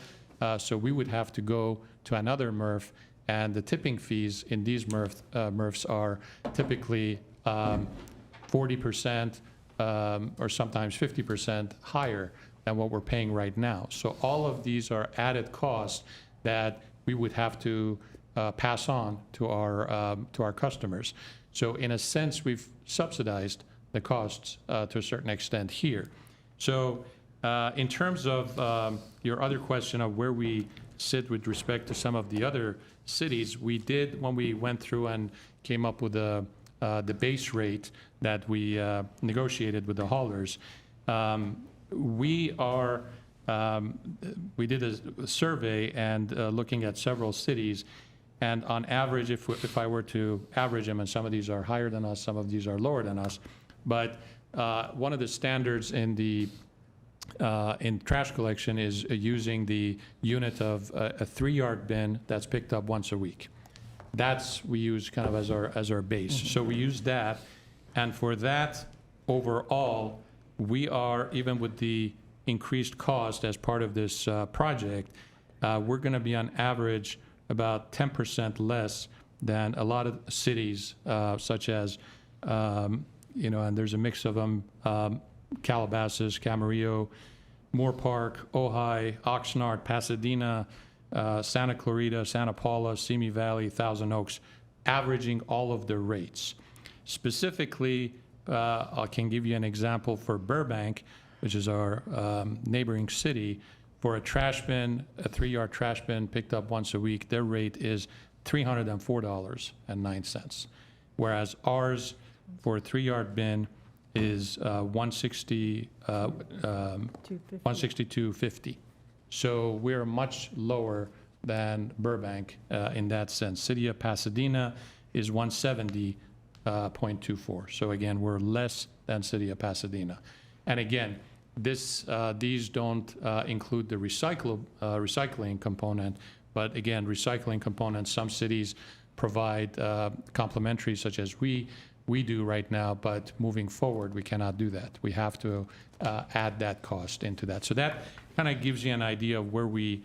so we would have to go to another MRF, and the tipping fees in these MRFs are typically 40% or sometimes 50% higher than what we're paying right now. So all of these are added costs that we would have to pass on to our customers. So in a sense, we've subsidized the costs to a certain extent here. So in terms of your other question of where we sit with respect to some of the other cities, we did, when we went through and came up with the base rate that we negotiated with the haulers, we did a survey and looking at several cities, and on average, if I were to average them, and some of these are higher than us, some of these are lower than us, but one of the standards in trash collection is using the unit of a 3-yard bin that's picked up once a week. We use kind of as our base. So we use that, and for that overall, we are, even with the increased cost as part of this project, we're going to be on average about 10% less than a lot of cities, such as, and there's a mix of them, Calabasas, Camarillo, Moore Park, Ojai, Oxnard, Pasadena, Santa Clarita, Santa Paula, Simi Valley, Thousand Oaks, averaging all of the rates. Specifically, I can give you an example for Burbank, which is our neighboring city. For a trash bin, a 3-yard trash bin picked up once a week, their rate is $304.09, whereas ours for a 3-yard bin is $162.50. So we're much lower than Burbank in that sense. City of Pasadena is $170.24. So again, we're less than City of Pasadena. And again, these don't include the recycling component, but again, recycling components, some cities provide complimentary, such as we do right now, but moving forward, we cannot do that. We have to add that cost into that. So that kind of gives you an idea of where we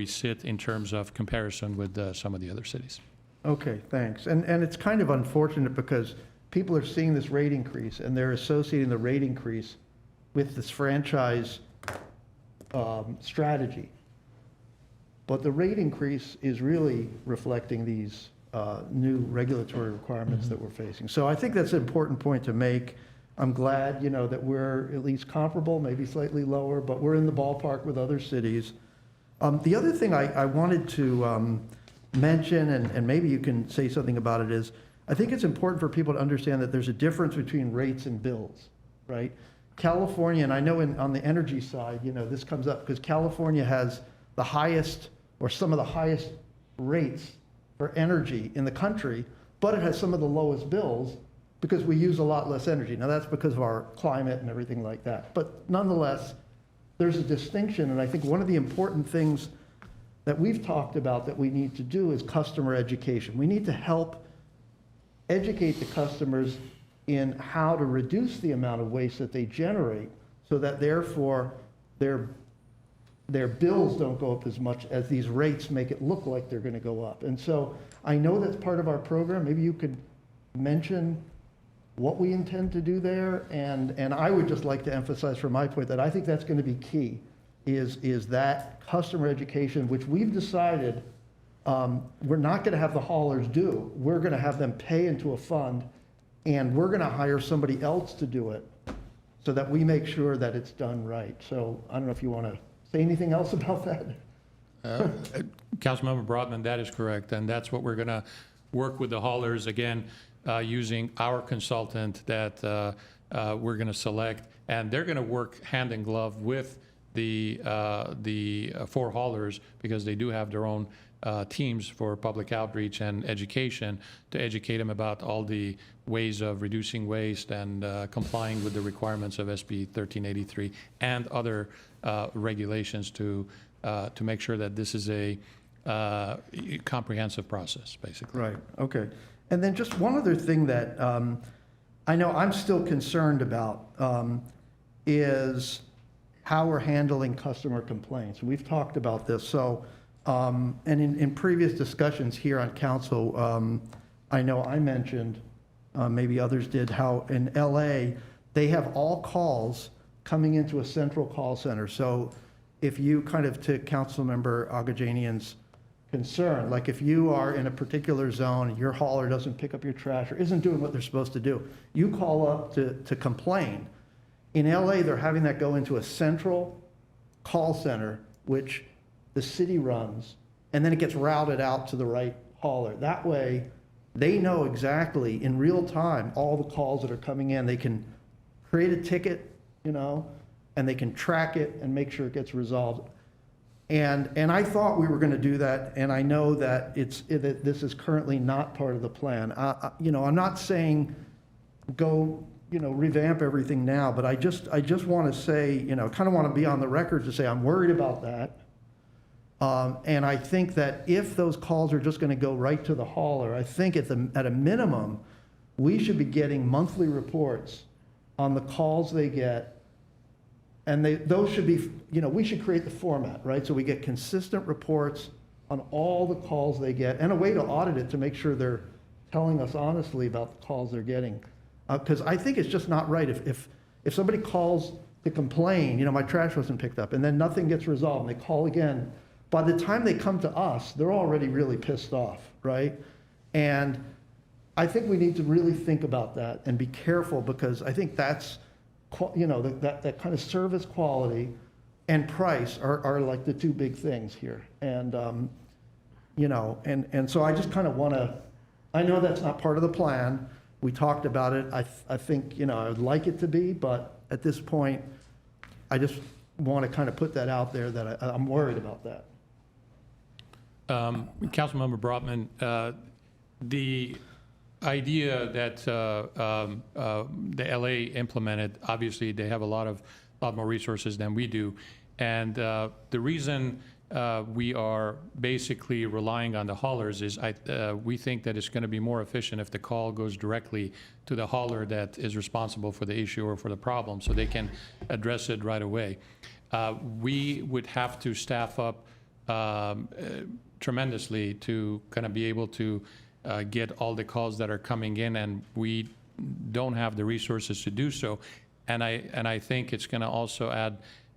sit in terms of comparison with some of the other cities. Okay, thanks. And it's kind of unfortunate because people are seeing this rate increase and they're associating the rate increase with this franchise strategy. But the rate increase is really reflecting these new regulatory requirements that we're facing. So I think that's an important point to make. I'm glad, that we're at least comparable, maybe slightly lower, but we're in the ballpark with other cities. The other thing I wanted to mention, and maybe you can say something about it, is I think it's important for people to understand that there's a difference between rates and bills, right? California, and I know on the energy side, this comes up because California has the highest or some of the highest rates for energy in the country, but it has some of the lowest bills because we use a lot less energy. Now that's because of our climate and everything like that. But nonetheless, there's a distinction, and I think one of the important things that we've talked about that we need to do is customer education. We need to help educate the customers in how to reduce the amount of waste that they generate so that therefore their bills don't go up as much as these rates make it look like they're going to go up. And so I know that's part of our program. Maybe you could mention what we intend to do there. And I would just like to emphasize from my point that I think that's going to be key, is that customer education, which we've decided we're not going to have the haulers do. We're going to have them pay into a fund, and we're going to hire somebody else to do it so that we make sure that it's done right. So I don't know if you want to say anything else about that? Councilmember Broadman, that is correct, and that's what we're going to work with the haulers, again, using our consultant that we're going to select, and they're going to work hand in glove with the 4 haulers, because they do have their own teams for public outreach and education, to educate them about all the ways of reducing waste and complying with the requirements of SB 1383 and other regulations to make sure that this is a comprehensive process, basically. Right, okay. And then just one other thing that I know I'm still concerned about is how we're handling customer complaints. We've talked about this. So, and in previous discussions here on council, I know I mentioned, maybe others did, how in LA, they have all calls coming into a central call center. So if you kind of, to Councilmember Agajanian's concern, like if you are in a particular zone, your hauler doesn't pick up your trash or isn't doing what they're supposed to do, you call up to complain. In LA, they're having that go into a central call center, which the city runs, and then it gets routed out to the right hauler. That way, they know exactly in real time all the calls that are coming in. They can create a ticket, you know, and they can track it and make sure it gets resolved. And I thought we were going to do that, and I know that that this is currently not part of the plan. You know, I'm not saying go, you know, revamp everything now, but I just want to say, you know, kind of want to be on the record to say I'm worried about that. And I think that if those calls are just going to go right to the hauler, I think at a minimum, we should be getting monthly reports on the calls they get. And those should be, you know, we should create the format, right? So we get consistent reports on all the calls they get and a way to audit it to make sure they're telling us honestly about the calls they're getting. Because I think it's just not right if somebody calls to complain, you know, my trash wasn't picked up, and then nothing gets resolved, and they call again. By the time they come to us, they're already really pissed off, right? And I think we need to really think about that and be careful, because I think that's, you know, that kind of service quality and price are like the two big things here. And, you know, and so I just kind of want to, I know that's not part of the plan. We talked about it. I think, you know, I would like it to be, but at this point, I just want to kind of put that out there that I'm worried about that. Councilmember Brotman, the idea that the LA implemented, obviously they have a lot more resources than we do, and the reason we are basically relying on the haulers is we think that it's going to be more efficient if the call goes directly to the hauler that is responsible for the issue or for the problem, so they can address it right away. We would have to staff up tremendously to kind of be able to get all the calls that are coming in, and we don't have the resources to do so. And I think it's going to also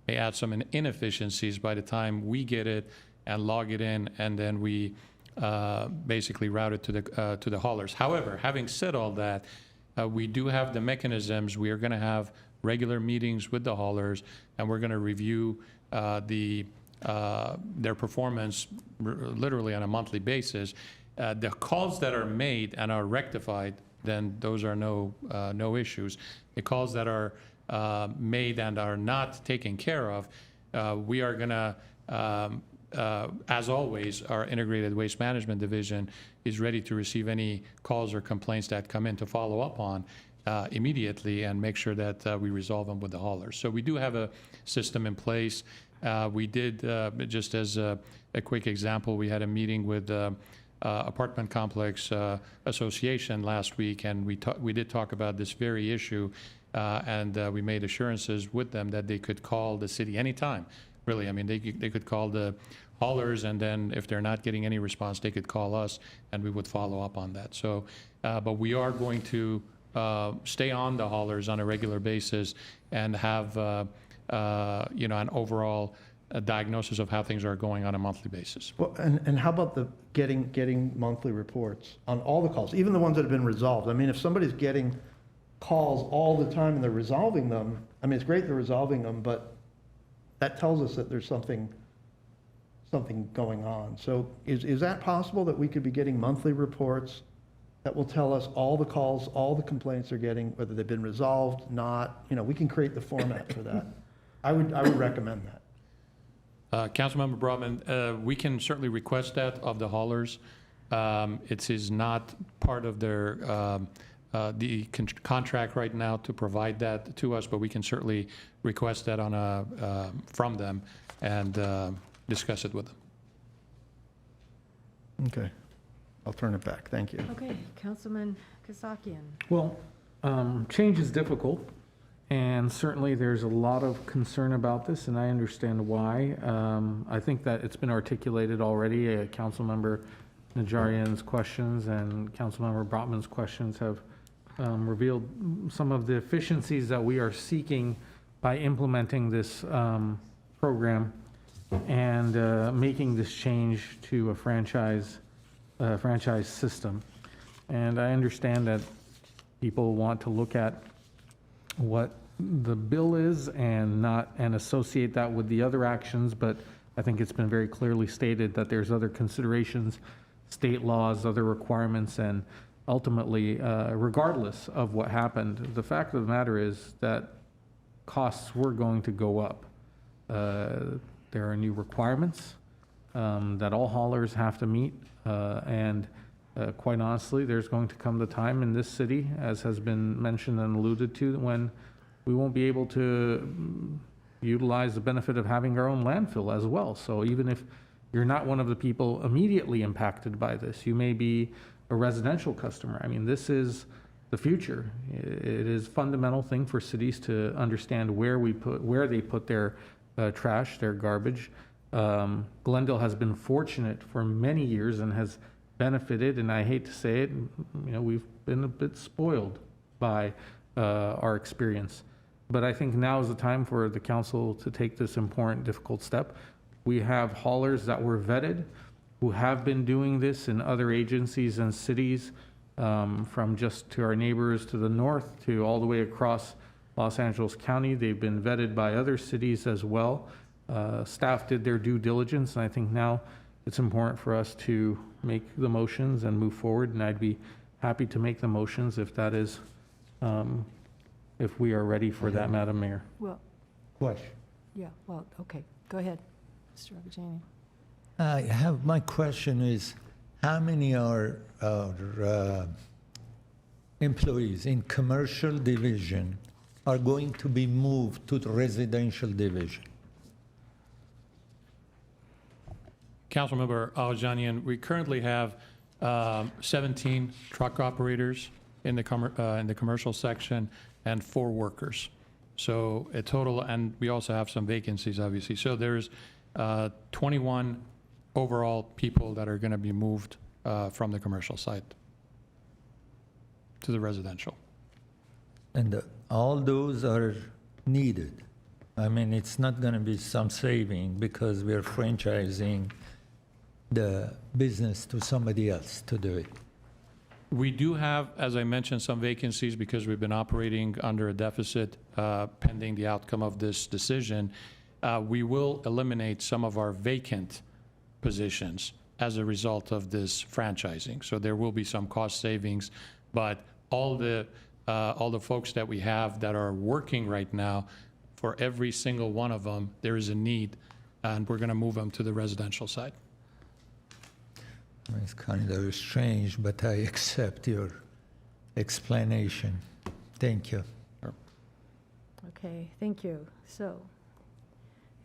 may add some inefficiencies by the time we get it and log it in, and then we basically route it to the haulers. However, having said all that, we do have the mechanisms. We are going to have regular meetings with the haulers, and we're going to review their performance literally on a monthly basis. The calls that are made and are rectified, then those are no issues. The calls that are made and are not taken care of, we are going to, as always, our Integrated Waste Management Division is ready to receive any calls or complaints that come in to follow up on immediately and make sure that we resolve them with the haulers. So we do have a system in place. We did, just as a quick example, we had a meeting with Apartment Complex Association last week, and we did talk about this very issue, and we made assurances with them that they could call the city anytime, really. I mean, they could call the haulers, and then if they're not getting any response, they could call us, and we would follow up on that. So, but we are going to stay on the haulers on a regular basis and have you know, an overall diagnosis of how things are going on a monthly basis. Well, and how about the getting monthly reports on all the calls, even the ones that have been resolved? I mean, if somebody's getting calls all the time and they're resolving them, I mean, it's great they're resolving them, but that tells us that there's something going on. So is that possible, that we could be getting monthly reports that will tell us all the calls, all the complaints they're getting, whether they've been resolved, not? You know, we can create the format for that. I would recommend that. Councilmember Brotman, we can certainly request that of the haulers. It is not part of their the contract right now to provide that to us, but we can certainly request that on from them and discuss it with them. Okay. I'll turn it back. Thank you. Okay, Councilman Kasakian. Well, change is difficult, and certainly there's a lot of concern about this, and I understand why. I think that it's been articulated already. Councilmember Najarian's questions and Councilmember Brotman's questions have revealed some of the efficiencies that we are seeking by implementing this program and making this change to a franchise system. And I understand that people want to look at what the bill is and associate that with the other actions, but I think it's been very clearly stated that there's other considerations, state laws, other requirements, and ultimately, regardless of what happened, the fact of the matter is that costs were going to go up. There are new requirements that all haulers have to meet, and quite honestly, there's going to come the time in this city, as has been mentioned and alluded to, when we won't be able to utilize the benefit of having our own landfill as well. So even if you're not one of the people immediately impacted by this, you may be a residential customer. I mean, this is the future. It is a fundamental thing for cities to understand where they put their trash, their garbage. Glendale has been fortunate for many years and has benefited, and I hate to say it, we've been a bit spoiled by our experience. But I think now is the time for the council to take this important, difficult step. We have haulers that were vetted who have been doing this in other agencies and cities, from just to our neighbors to the north to all the way across Los Angeles County. They've been vetted by other cities as well. Staff did their due diligence, and I think now it's important for us to make the motions and move forward, and I'd be happy to make the motions if that is, if we are ready for that, Madam Mayor. Well, Question. yeah, well, okay, go ahead, Mr. Agajanian. My question is, how many are employees in commercial division are going to be moved to the residential division? Councilmember Alajanian, we currently have 17 truck operators in the commercial section and 4 workers. So a total, and we also have some vacancies, obviously. So there's 21 overall people that are going to be moved from the commercial side to the residential. And all those are needed. I mean, it's not going to be some saving because we're franchising the business to somebody else to do it. We do have, as I mentioned, some vacancies because we've been operating under a deficit pending the outcome of this decision. We will eliminate some of our vacant positions as a result of this franchising. So there will be some cost savings, but all the folks that we have that are working right now, for every single one of them, there is a need, and we're going to move them to the residential side. It's kind of strange, but I accept your explanation. Thank you. Okay, thank you. So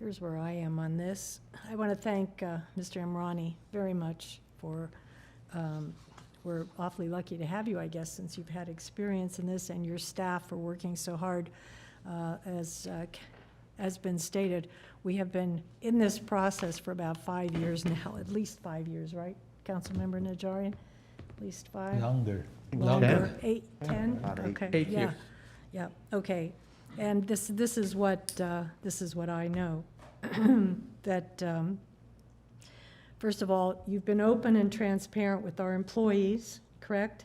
here's where I am on this. I want to thank Mr. Imrani very much for, we're awfully lucky to have you, I guess, since you've had experience in this, and your staff for working so hard. As been stated, we have been in this process for about 5 years now, at least 5 years, right, Councilmember Najarian? At least 5? Longer. 8, 10? About 8. Okay, 8 yeah. years. Yeah, okay. And this is what I know. That, first of all, you've been open and transparent with our employees, correct?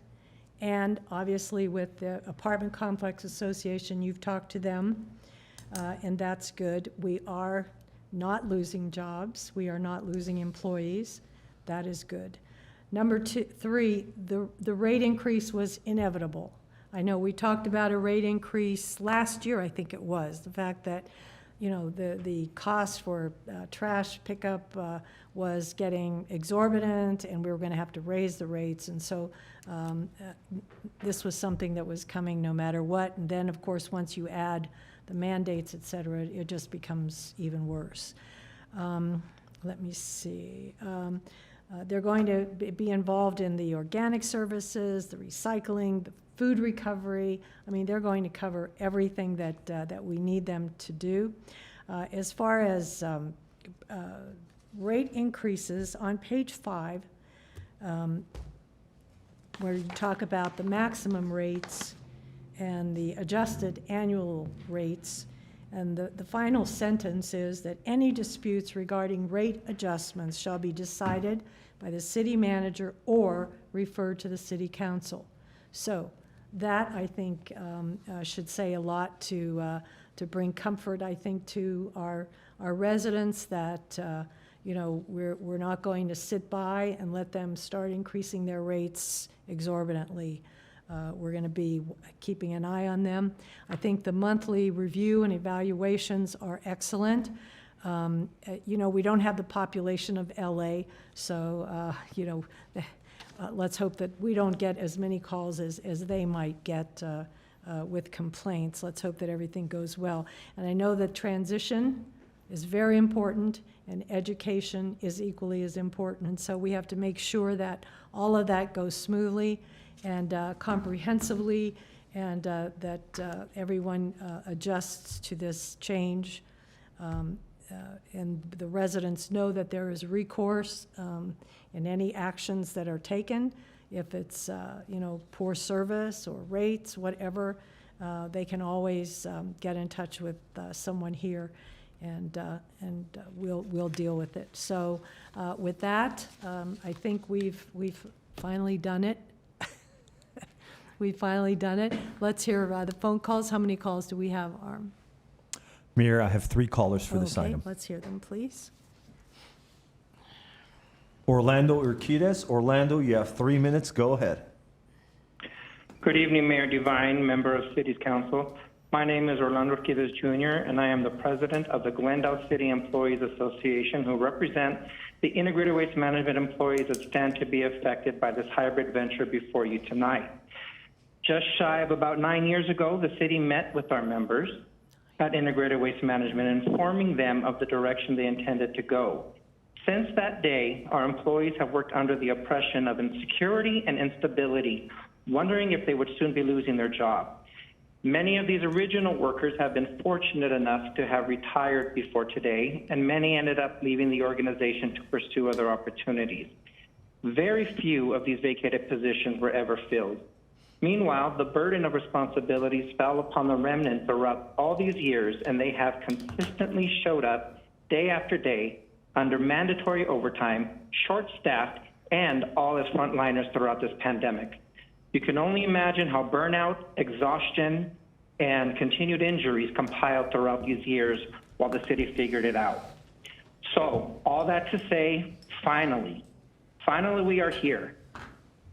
And obviously with the Apartment Complex Association, you've talked to them, and that's good. We are not losing jobs. We are not losing employees. That is good. Number 3, the rate increase was inevitable. I know we talked about a rate increase last year, I think it was. The fact that, the cost for trash pickup was getting exorbitant, and we were going to have to raise the rates. And so this was something that was coming no matter what. And then, of course, once you add the mandates, et cetera, it just becomes even worse. Let me see. They're going to be involved in the organic services, the recycling, the food recovery. I mean, they're going to cover everything that we need them to do. As far as rate increases, on page 5, where you talk about the maximum rates and the adjusted annual rates, and the final sentence is that any disputes regarding rate adjustments shall be decided by the city manager or referred to the city council. So that, I think, should say a lot to bring comfort, I think, to our residents that, you know, we're not going to sit by and let them start increasing their rates exorbitantly. We're going to be keeping an eye on them. I think the monthly review and evaluations are excellent. You know, we don't have the population of LA, so, you know, let's hope that we don't get as many calls as they might get with complaints. Let's hope that everything goes well. And I know that transition is very important and education is equally as important. And so we have to make sure that all of that goes smoothly and comprehensively, and that everyone adjusts to this change. And the residents know that there is recourse in any actions that are taken. If it's, you know, poor service or rates, whatever, they can always get in touch with someone here, and we'll deal with it. So with that, I think we've finally done it. We've finally done it. Let's hear the phone calls. How many calls do we have, Arm? Mayor, I have 3 callers for this Okay, item. let's hear them, please. Orlando Urquidez. Orlando, you have 3 minutes. Go ahead. Good evening, Mayor Devine, member of City's Council. My name is Orlando Urquidez Jr., and I am the president of the Glendale City Employees Association, who represent the integrated waste management employees that stand to be affected by this hybrid venture before you tonight. Just shy of about 9 years ago, the city met with our members at Integrated Waste Management, informing them of the direction they intended to go. Since that day, our employees have worked under the oppression of insecurity and instability, wondering if they would soon be losing their job. Many of these original workers have been fortunate enough to have retired before today, and many ended up leaving the organization to pursue other opportunities. Very few of these vacated positions were ever filled. Meanwhile, the burden of responsibilities fell upon the remnant throughout all these years, and they have consistently showed up day after day under mandatory overtime, short-staffed, and all as frontliners throughout this pandemic. You can only imagine how burnout, exhaustion, and continued injuries compiled throughout these years while the city figured it out. So, all that to say, finally we are here.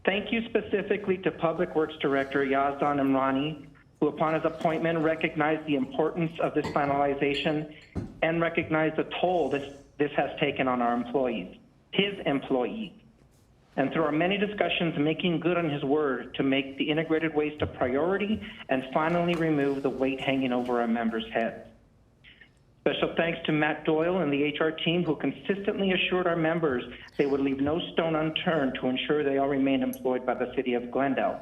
Thank you specifically to Public Works Director Yazdan Imrani, who upon his appointment recognized the importance of this finalization and recognized the toll this has taken on our employees, his employees. And through our many discussions, making good on his word to make the integrated waste a priority and finally remove the weight hanging over our members' heads. Special thanks to Matt Doyle and the HR team, who consistently assured our members they would leave no stone unturned to ensure they all remain employed by the city of Glendale.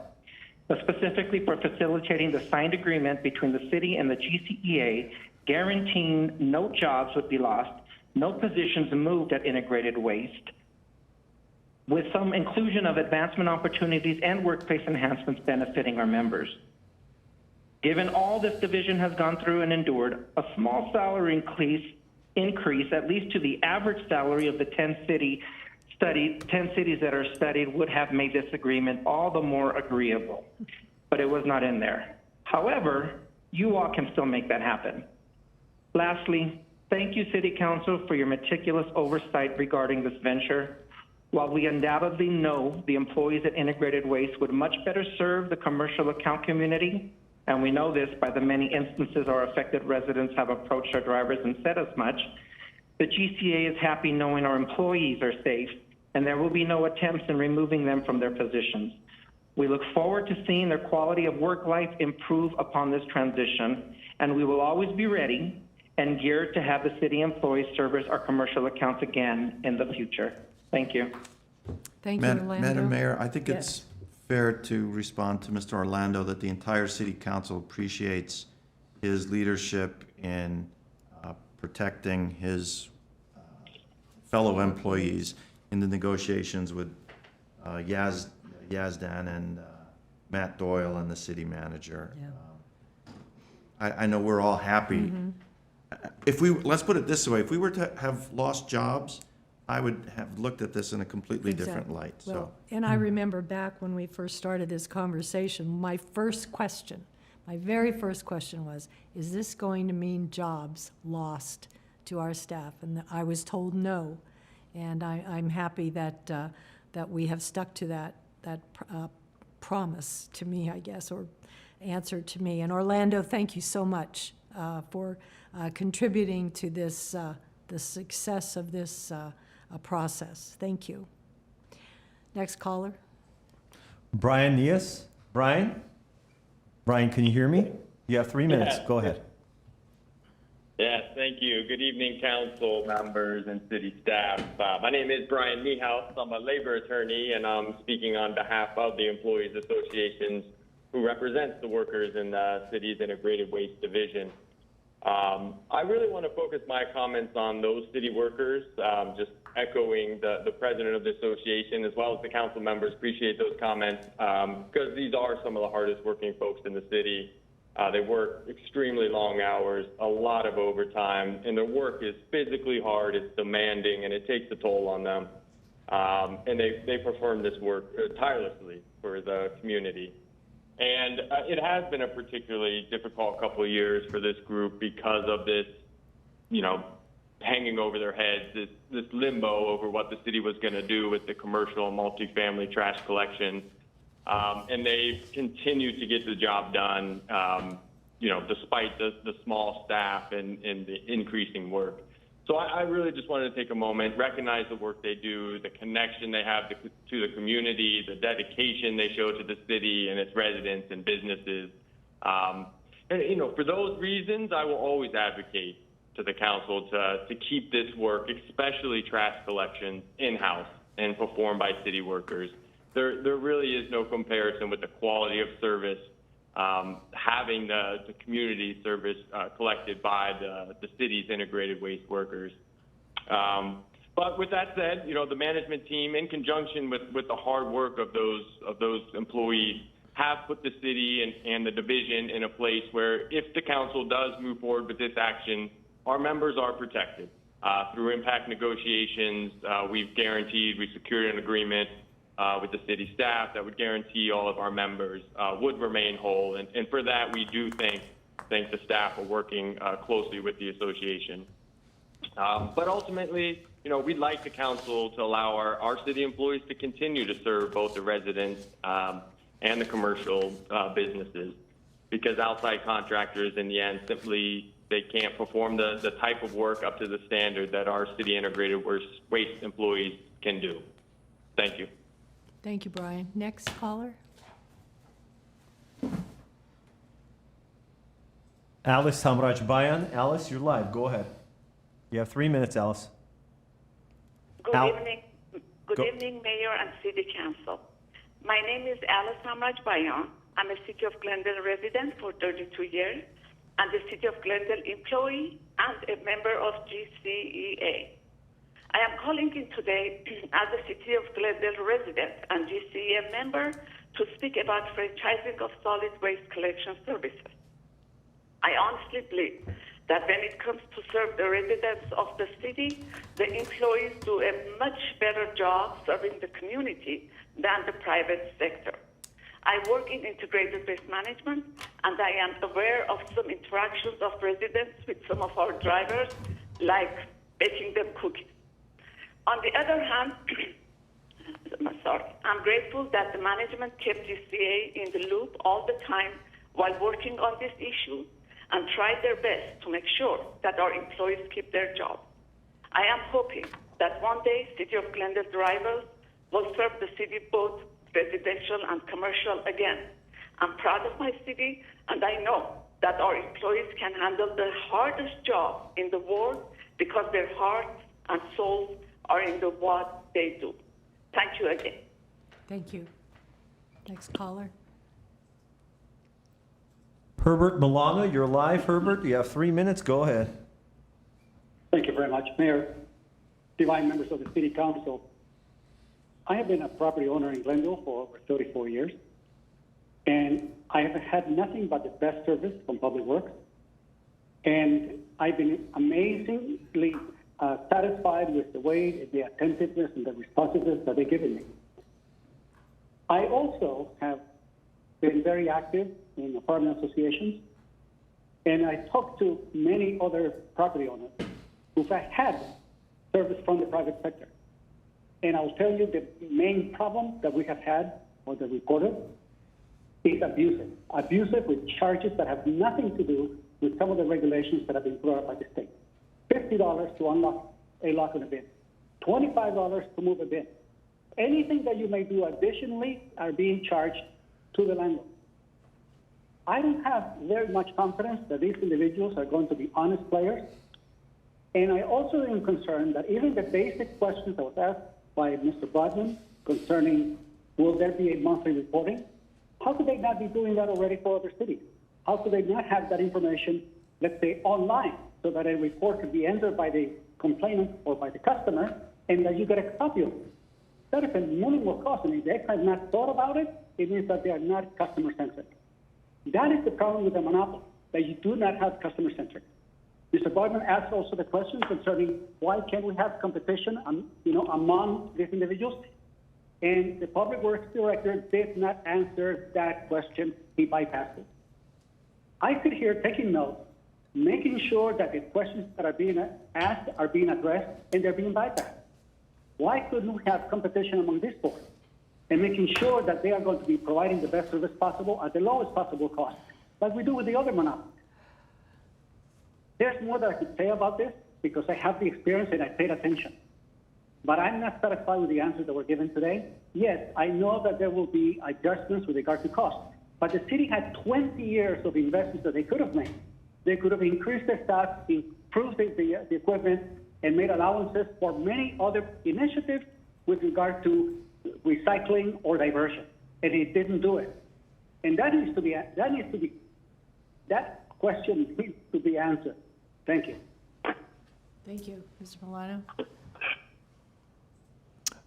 But specifically for facilitating the signed agreement between the city and the GCEA, guaranteeing no jobs would be lost, no positions moved at integrated waste, with some inclusion of advancement opportunities and workplace enhancements benefiting our members. Given all this division has gone through and endured, a small salary increase, at least to the average salary of the 10 cities that are studied, would have made this agreement all the more agreeable, but it was not in there. However, you all can still make that happen. Lastly, thank you, City Council, for your meticulous oversight regarding this venture. While we undoubtedly know the employees at Integrated Waste would much better serve the commercial account community, and we know this by the many instances our affected residents have approached our drivers and said as much, the GCA is happy knowing our employees are safe, and there will be no attempts in removing them from their positions. We look forward to seeing their quality of work life improve upon this transition, and we will always be ready and geared to have the city employees service our commercial accounts again in the future. Thank you. Thank you, Orlando. Madam Mayor, I think Yes. it's fair to respond to Mr. Orlando that the entire city council appreciates his leadership in protecting his fellow employees in the negotiations with Yazdan and Matt Doyle and the city manager. I know we're all happy. Let's put it this way, if we were to have lost jobs, I would have looked at this in a completely different light, so. Well, and I remember back when we first started this conversation, my very first question was, is this going to mean jobs lost to our staff? And I was told no. And I'm happy that, that we have stuck to that promise to me, I guess, or answer to me. And Orlando, thank you so much for contributing to this, the success of this process. Thank you. Next caller. Brian Nias. Brian, can you hear me? You have 3 minutes. Go ahead. Yes, thank you. Good evening, council members and city staff. My name is Brian Niehaus. I'm a labor attorney, and I'm speaking on behalf of the Employees Associations who represents the workers in the city's Integrated Waste Division. I really want to focus my comments on those city workers, just echoing the president of the association as well as the council members. Appreciate those comments because these are some of the hardest working folks in the city. They work extremely long hours, a lot of overtime, and their work is physically hard, it's demanding, and it takes a toll on them. And they perform this work tirelessly for the community. And it has been a particularly difficult couple of years for this group because of this, hanging over their heads, this limbo over what the city was going to do with the commercial multifamily trash collection. And they've continued to get the job done, despite the small staff and the increasing work. So I really just wanted to take a moment, recognize the work they do, the connection they have to the community, the dedication they show to the city and its residents and businesses. For those reasons, I will always advocate to the council to keep this work, especially trash collection, in-house and performed by city workers. There really is no comparison with the quality of service, having the community service collected by the city's integrated waste workers. But with that said, the management team, in conjunction with the hard work of those employees, have put the city and the division in a place where if the council does move forward with this action, our members are protected. Through impact negotiations, we secured an agreement with the city staff that would guarantee all of our members would remain whole. And for that, we do thank the staff for working closely with the association. But ultimately, we'd like the council to allow our city employees to continue to serve both the residents and the commercial businesses, because outside contractors, in the end, simply they can't perform the type of work up to the standard that our city integrated waste employees can do. Thank you. Thank you, Brian. Next caller. Alice Hamraj-Bayan. Alice, you're live. Go ahead. You have 3 minutes, Alice. Good evening. Good evening, Mayor and City Council. My name is Alice Hamraj-Bayan. I'm a City of Glendale resident for 32 years and a City of Glendale employee and a member of GCEA. I am calling in today as a City of Glendale resident and GCEA member to speak about franchising of solid waste collection services. I honestly believe that when it comes to serve the residents of the city, the employees do a much better job serving the community than the private sector. I work in integrated waste management, and I am aware of some interactions of residents with some of our drivers, like baking them cookies. On the other hand, I'm grateful that the management kept GCA in the loop all the time while working on this issue and tried their best to make sure that our employees keep their job. I am hoping that one day City of Glendale drivers will serve the city both residential and commercial again. I'm proud of my city, and I know that our employees can handle the hardest job in the world because their hearts and souls are in what they do. Thank you again. Thank you. Next caller. Herbert Milano, you're live. Herbert, you have 3 minutes. Go ahead. Thank you very much, Mayor, divine members of the City Council. I have been a property owner in Glendale for over 34 years, and I have had nothing but the best service from Public Works, and I've been amazingly satisfied with the way, the attentiveness, and the responsiveness that they've given me. I also have been very active in apartment associations, and I talked to many other property owners who've had service from the private sector. And I'll tell you the main problem that we have had, or the reported, is abusive. Abusive with charges that have nothing to do with some of the regulations that have been brought up by the state. $50 to unlock a lock on a bin, $25 to move a bin. Anything that you may do additionally are being charged to the landlord. I don't have very much confidence that these individuals are going to be honest players. And I also am concerned that even the basic questions that was asked by Mr. Bodman concerning will there be a monthly reporting, how could they not be doing that already for other cities? How could they not have that information, let's say, online, so that a report could be entered by the complainant or by the customer, and that you get a copy of it? That is a minimal cost, and if they have not thought about it, it means that they are not customer-centric. That is the problem with the monopoly, that you do not have customer-centric. Mr. Bodman asked also the question concerning why can't we have competition, among these individuals, and the Public Works Director did not answer that question. He bypassed it. I sit here taking notes, making sure that the questions that are being asked are being addressed, and they're being bypassed. Why couldn't we have competition among these boards and making sure that they are going to be providing the best service possible at the lowest possible cost, like we do with the other monopolies? There's more that I could say about this because I have the experience and I paid attention. But I'm not satisfied with the answers that were given today. Yes, I know that there will be adjustments with regard to cost, but the city had 20 years of investments that they could have made. They could have increased their staff, improved the equipment, and made allowances for many other initiatives with regard to recycling or diversion, and it didn't do it. And that question needs to be answered. Thank you. Thank you, Mr. Milano.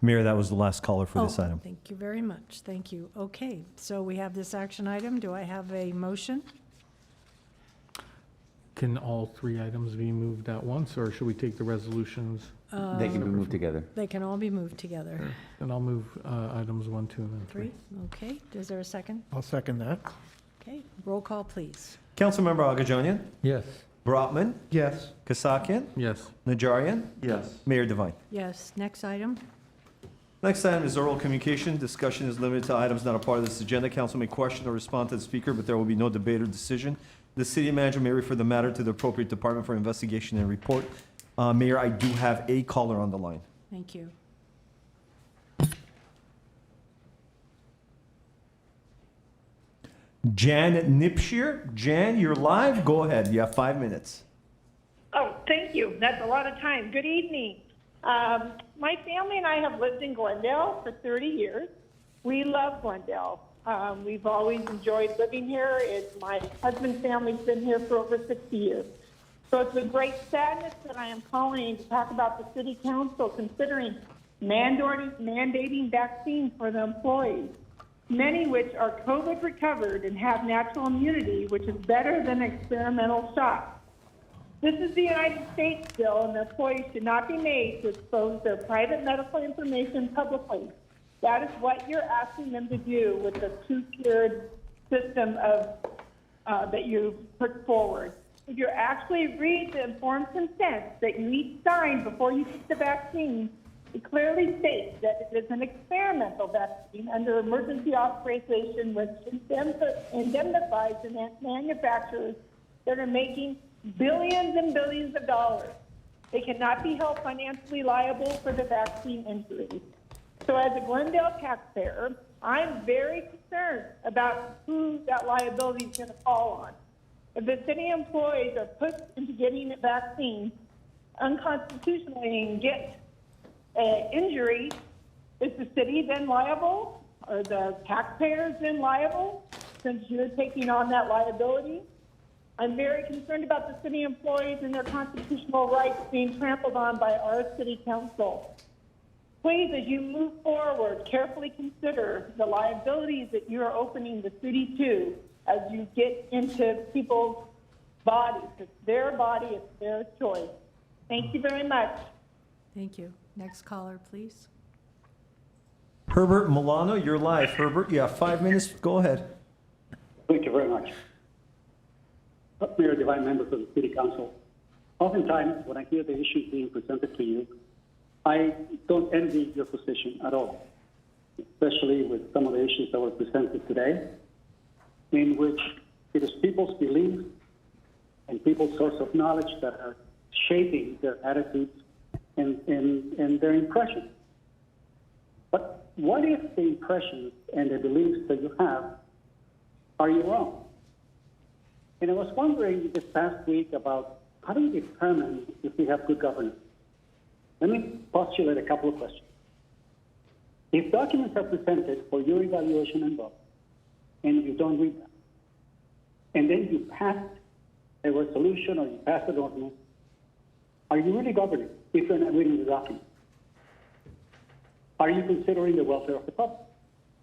Mayor, that was the last caller for this item. Thank you very much. Thank you. Okay, so we have this action item. Do I have a motion? Can all 3 items be moved at once, or should we take the resolutions? They can be moved together. They can all be moved together. And I'll move items 1, 2, and 3. Okay, is there a second? I'll second that. Okay, roll call, please. Councilmember Agajanian? Yes. Brotman? Yes. Kasakian? Yes. Najarian? Yes. Mayor Devine. Yes, next item. Next item is oral communication. Discussion is limited to items not a part of this agenda. Council may question or respond to the speaker, but there will be no debate or decision. The city manager may refer the matter to the appropriate department for investigation and report. Mayor, I do have a caller on the line. Thank you. Jan Nipshire. Jan, you're live. Go ahead. You have 5 minutes. Oh, thank you. That's a lot of time. Good evening. My family and I have lived in Glendale for 30 years. We love Glendale. We've always enjoyed living here. My husband's family's been here for over 60 years. So it's with great sadness that I am calling to talk about the city council considering mandating vaccines for the employees, many which are COVID recovered and have natural immunity, which is better than experimental shots. This is the United States bill, and the employees should not be made to expose their private medical information publicly. That is what you're asking them to do with the two-tiered system that you put forward. If you actually read the informed consent that you each sign before you take the vaccine, it clearly states that it is an experimental vaccine under emergency authorization, which indemnifies the manufacturers that are making billions and billions of dollars. They cannot be held financially liable for the vaccine injuries. So as a Glendale taxpayer, I'm very concerned about who that liability is going to fall on. If the city employees are pushed into getting a vaccine unconstitutionally and get an injury, Is the city then liable? Are the taxpayers then liable since you're taking on that liability? I'm very concerned about the city employees and their constitutional rights being trampled on by our city council. Please, as you move forward, carefully consider the liabilities that you are opening the city to as you get into people's bodies. It's their body, it's their choice. Thank you very much. Thank you. Next caller, please. Herbert Milano, you're live. Herbert, you have 5 minutes. Go ahead. Thank you very much. Mayor Devine, members of the City Council, oftentimes when I hear the issues being presented to you, I don't envy your position at all, especially with some of the issues that were presented today, in which it is people's beliefs and people's source of knowledge that are shaping their attitudes and their impressions. But what if the impressions and the beliefs that you have are your own? And I was wondering this past week about how do we determine if we have good governance? Let me postulate a couple of questions. If documents are presented for your evaluation and vote, and you don't read them, and then you pass a resolution or you pass an ordinance, are you really governing if you're not reading the document? Are you considering the welfare of the public?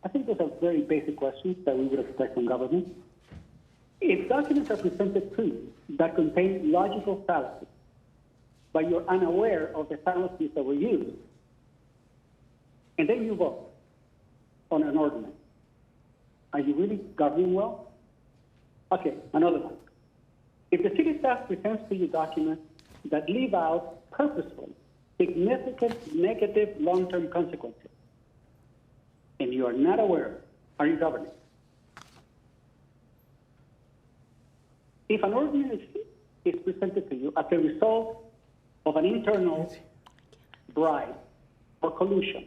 I think those are very basic questions that we would expect from government. If documents are presented to you that contain logical fallacies, but you're unaware of the fallacies that were used, and then you vote on an ordinance, are you really governing well? Okay, another one. If the city staff presents to you documents that leave out purposefully significant negative long-term consequences, and you are not aware, are you governing? If an ordinance is presented to you as a result of an internal bribe or collusion,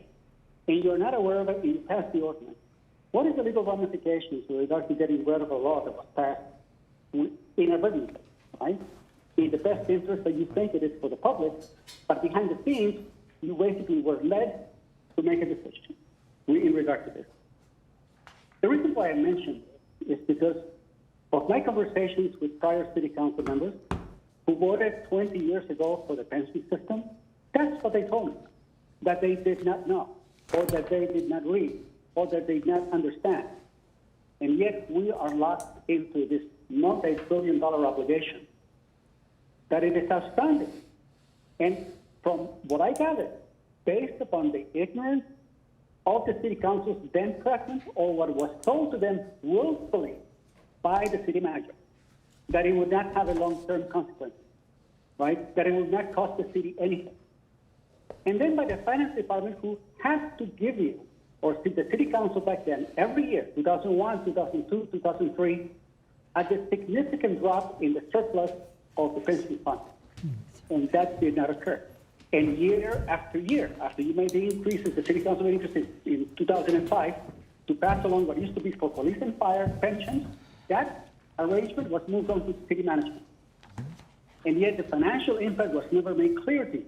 and you're not aware of it and you pass the ordinance, what is the legal ramifications with regard to getting rid of a law that was passed inadvertently, right? In the best interest that you think it is for the public, but behind the scenes, you basically were led to make a decision in regard to this. The reason why I mentioned this is because of my conversations with prior city council members who voted 20 years ago for the pension system. That's what they told me, that they did not know, or that they did not read, or that they did not understand. And yet we are locked into this multi-billion-dollar obligation, that it is outstanding. And from what I gathered, based upon the ignorance of the city council's then president, or what was told to them willfully by the city manager, that it would not have a long-term consequence, right? That it would not cost the city anything. And then by the finance department, who has to give you, or the city council back then, every year, 2001, 2002, 2003, at a significant drop in the surplus of the pension fund. And that did not occur. And year after year, after you made the increases, the city council made increases in 2005 to pass along what used to be for police and fire pensions, that arrangement was moved on to city management. And yet the financial impact was never made clear to you.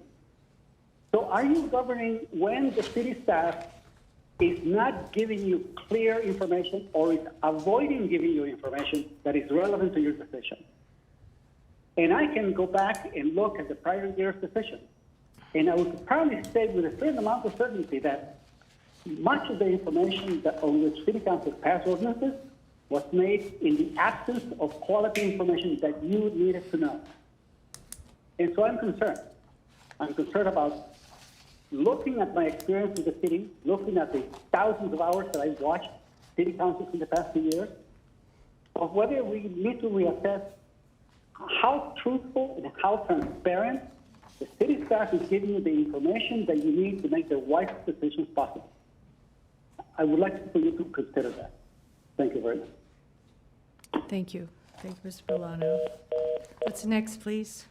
So are you governing when the city staff is not giving you clear information or is avoiding giving you information that is relevant to your decision? And I can go back and look at the prior year's decision, and I would probably say with a certain amount of certainty that much of the information that on which city council passed ordinances was made in the absence of quality information that you needed to know. And so I'm concerned. I'm concerned about looking at my experience with the city, looking at the thousands of hours that I've watched city councils in the past 2 years, of whether we need to reassess how truthful and how transparent the city staff is giving you the information that you need to make the wisest decisions possible. I would like for you to consider that. Thank you very much. Thank you. Thank you, Mr. Milano. What's next, please?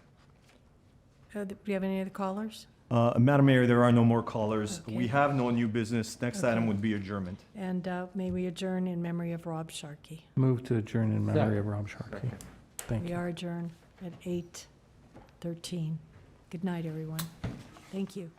Do we have any other callers? Madam Mayor, there are no more callers. Okay. We have no new business. Next item would be adjournment. And may we adjourn in memory of Rob Sharkey. Move to adjourn in memory of Rob Sharkey. Thank We you. are adjourned at 8:13. Good night, everyone. Thank you.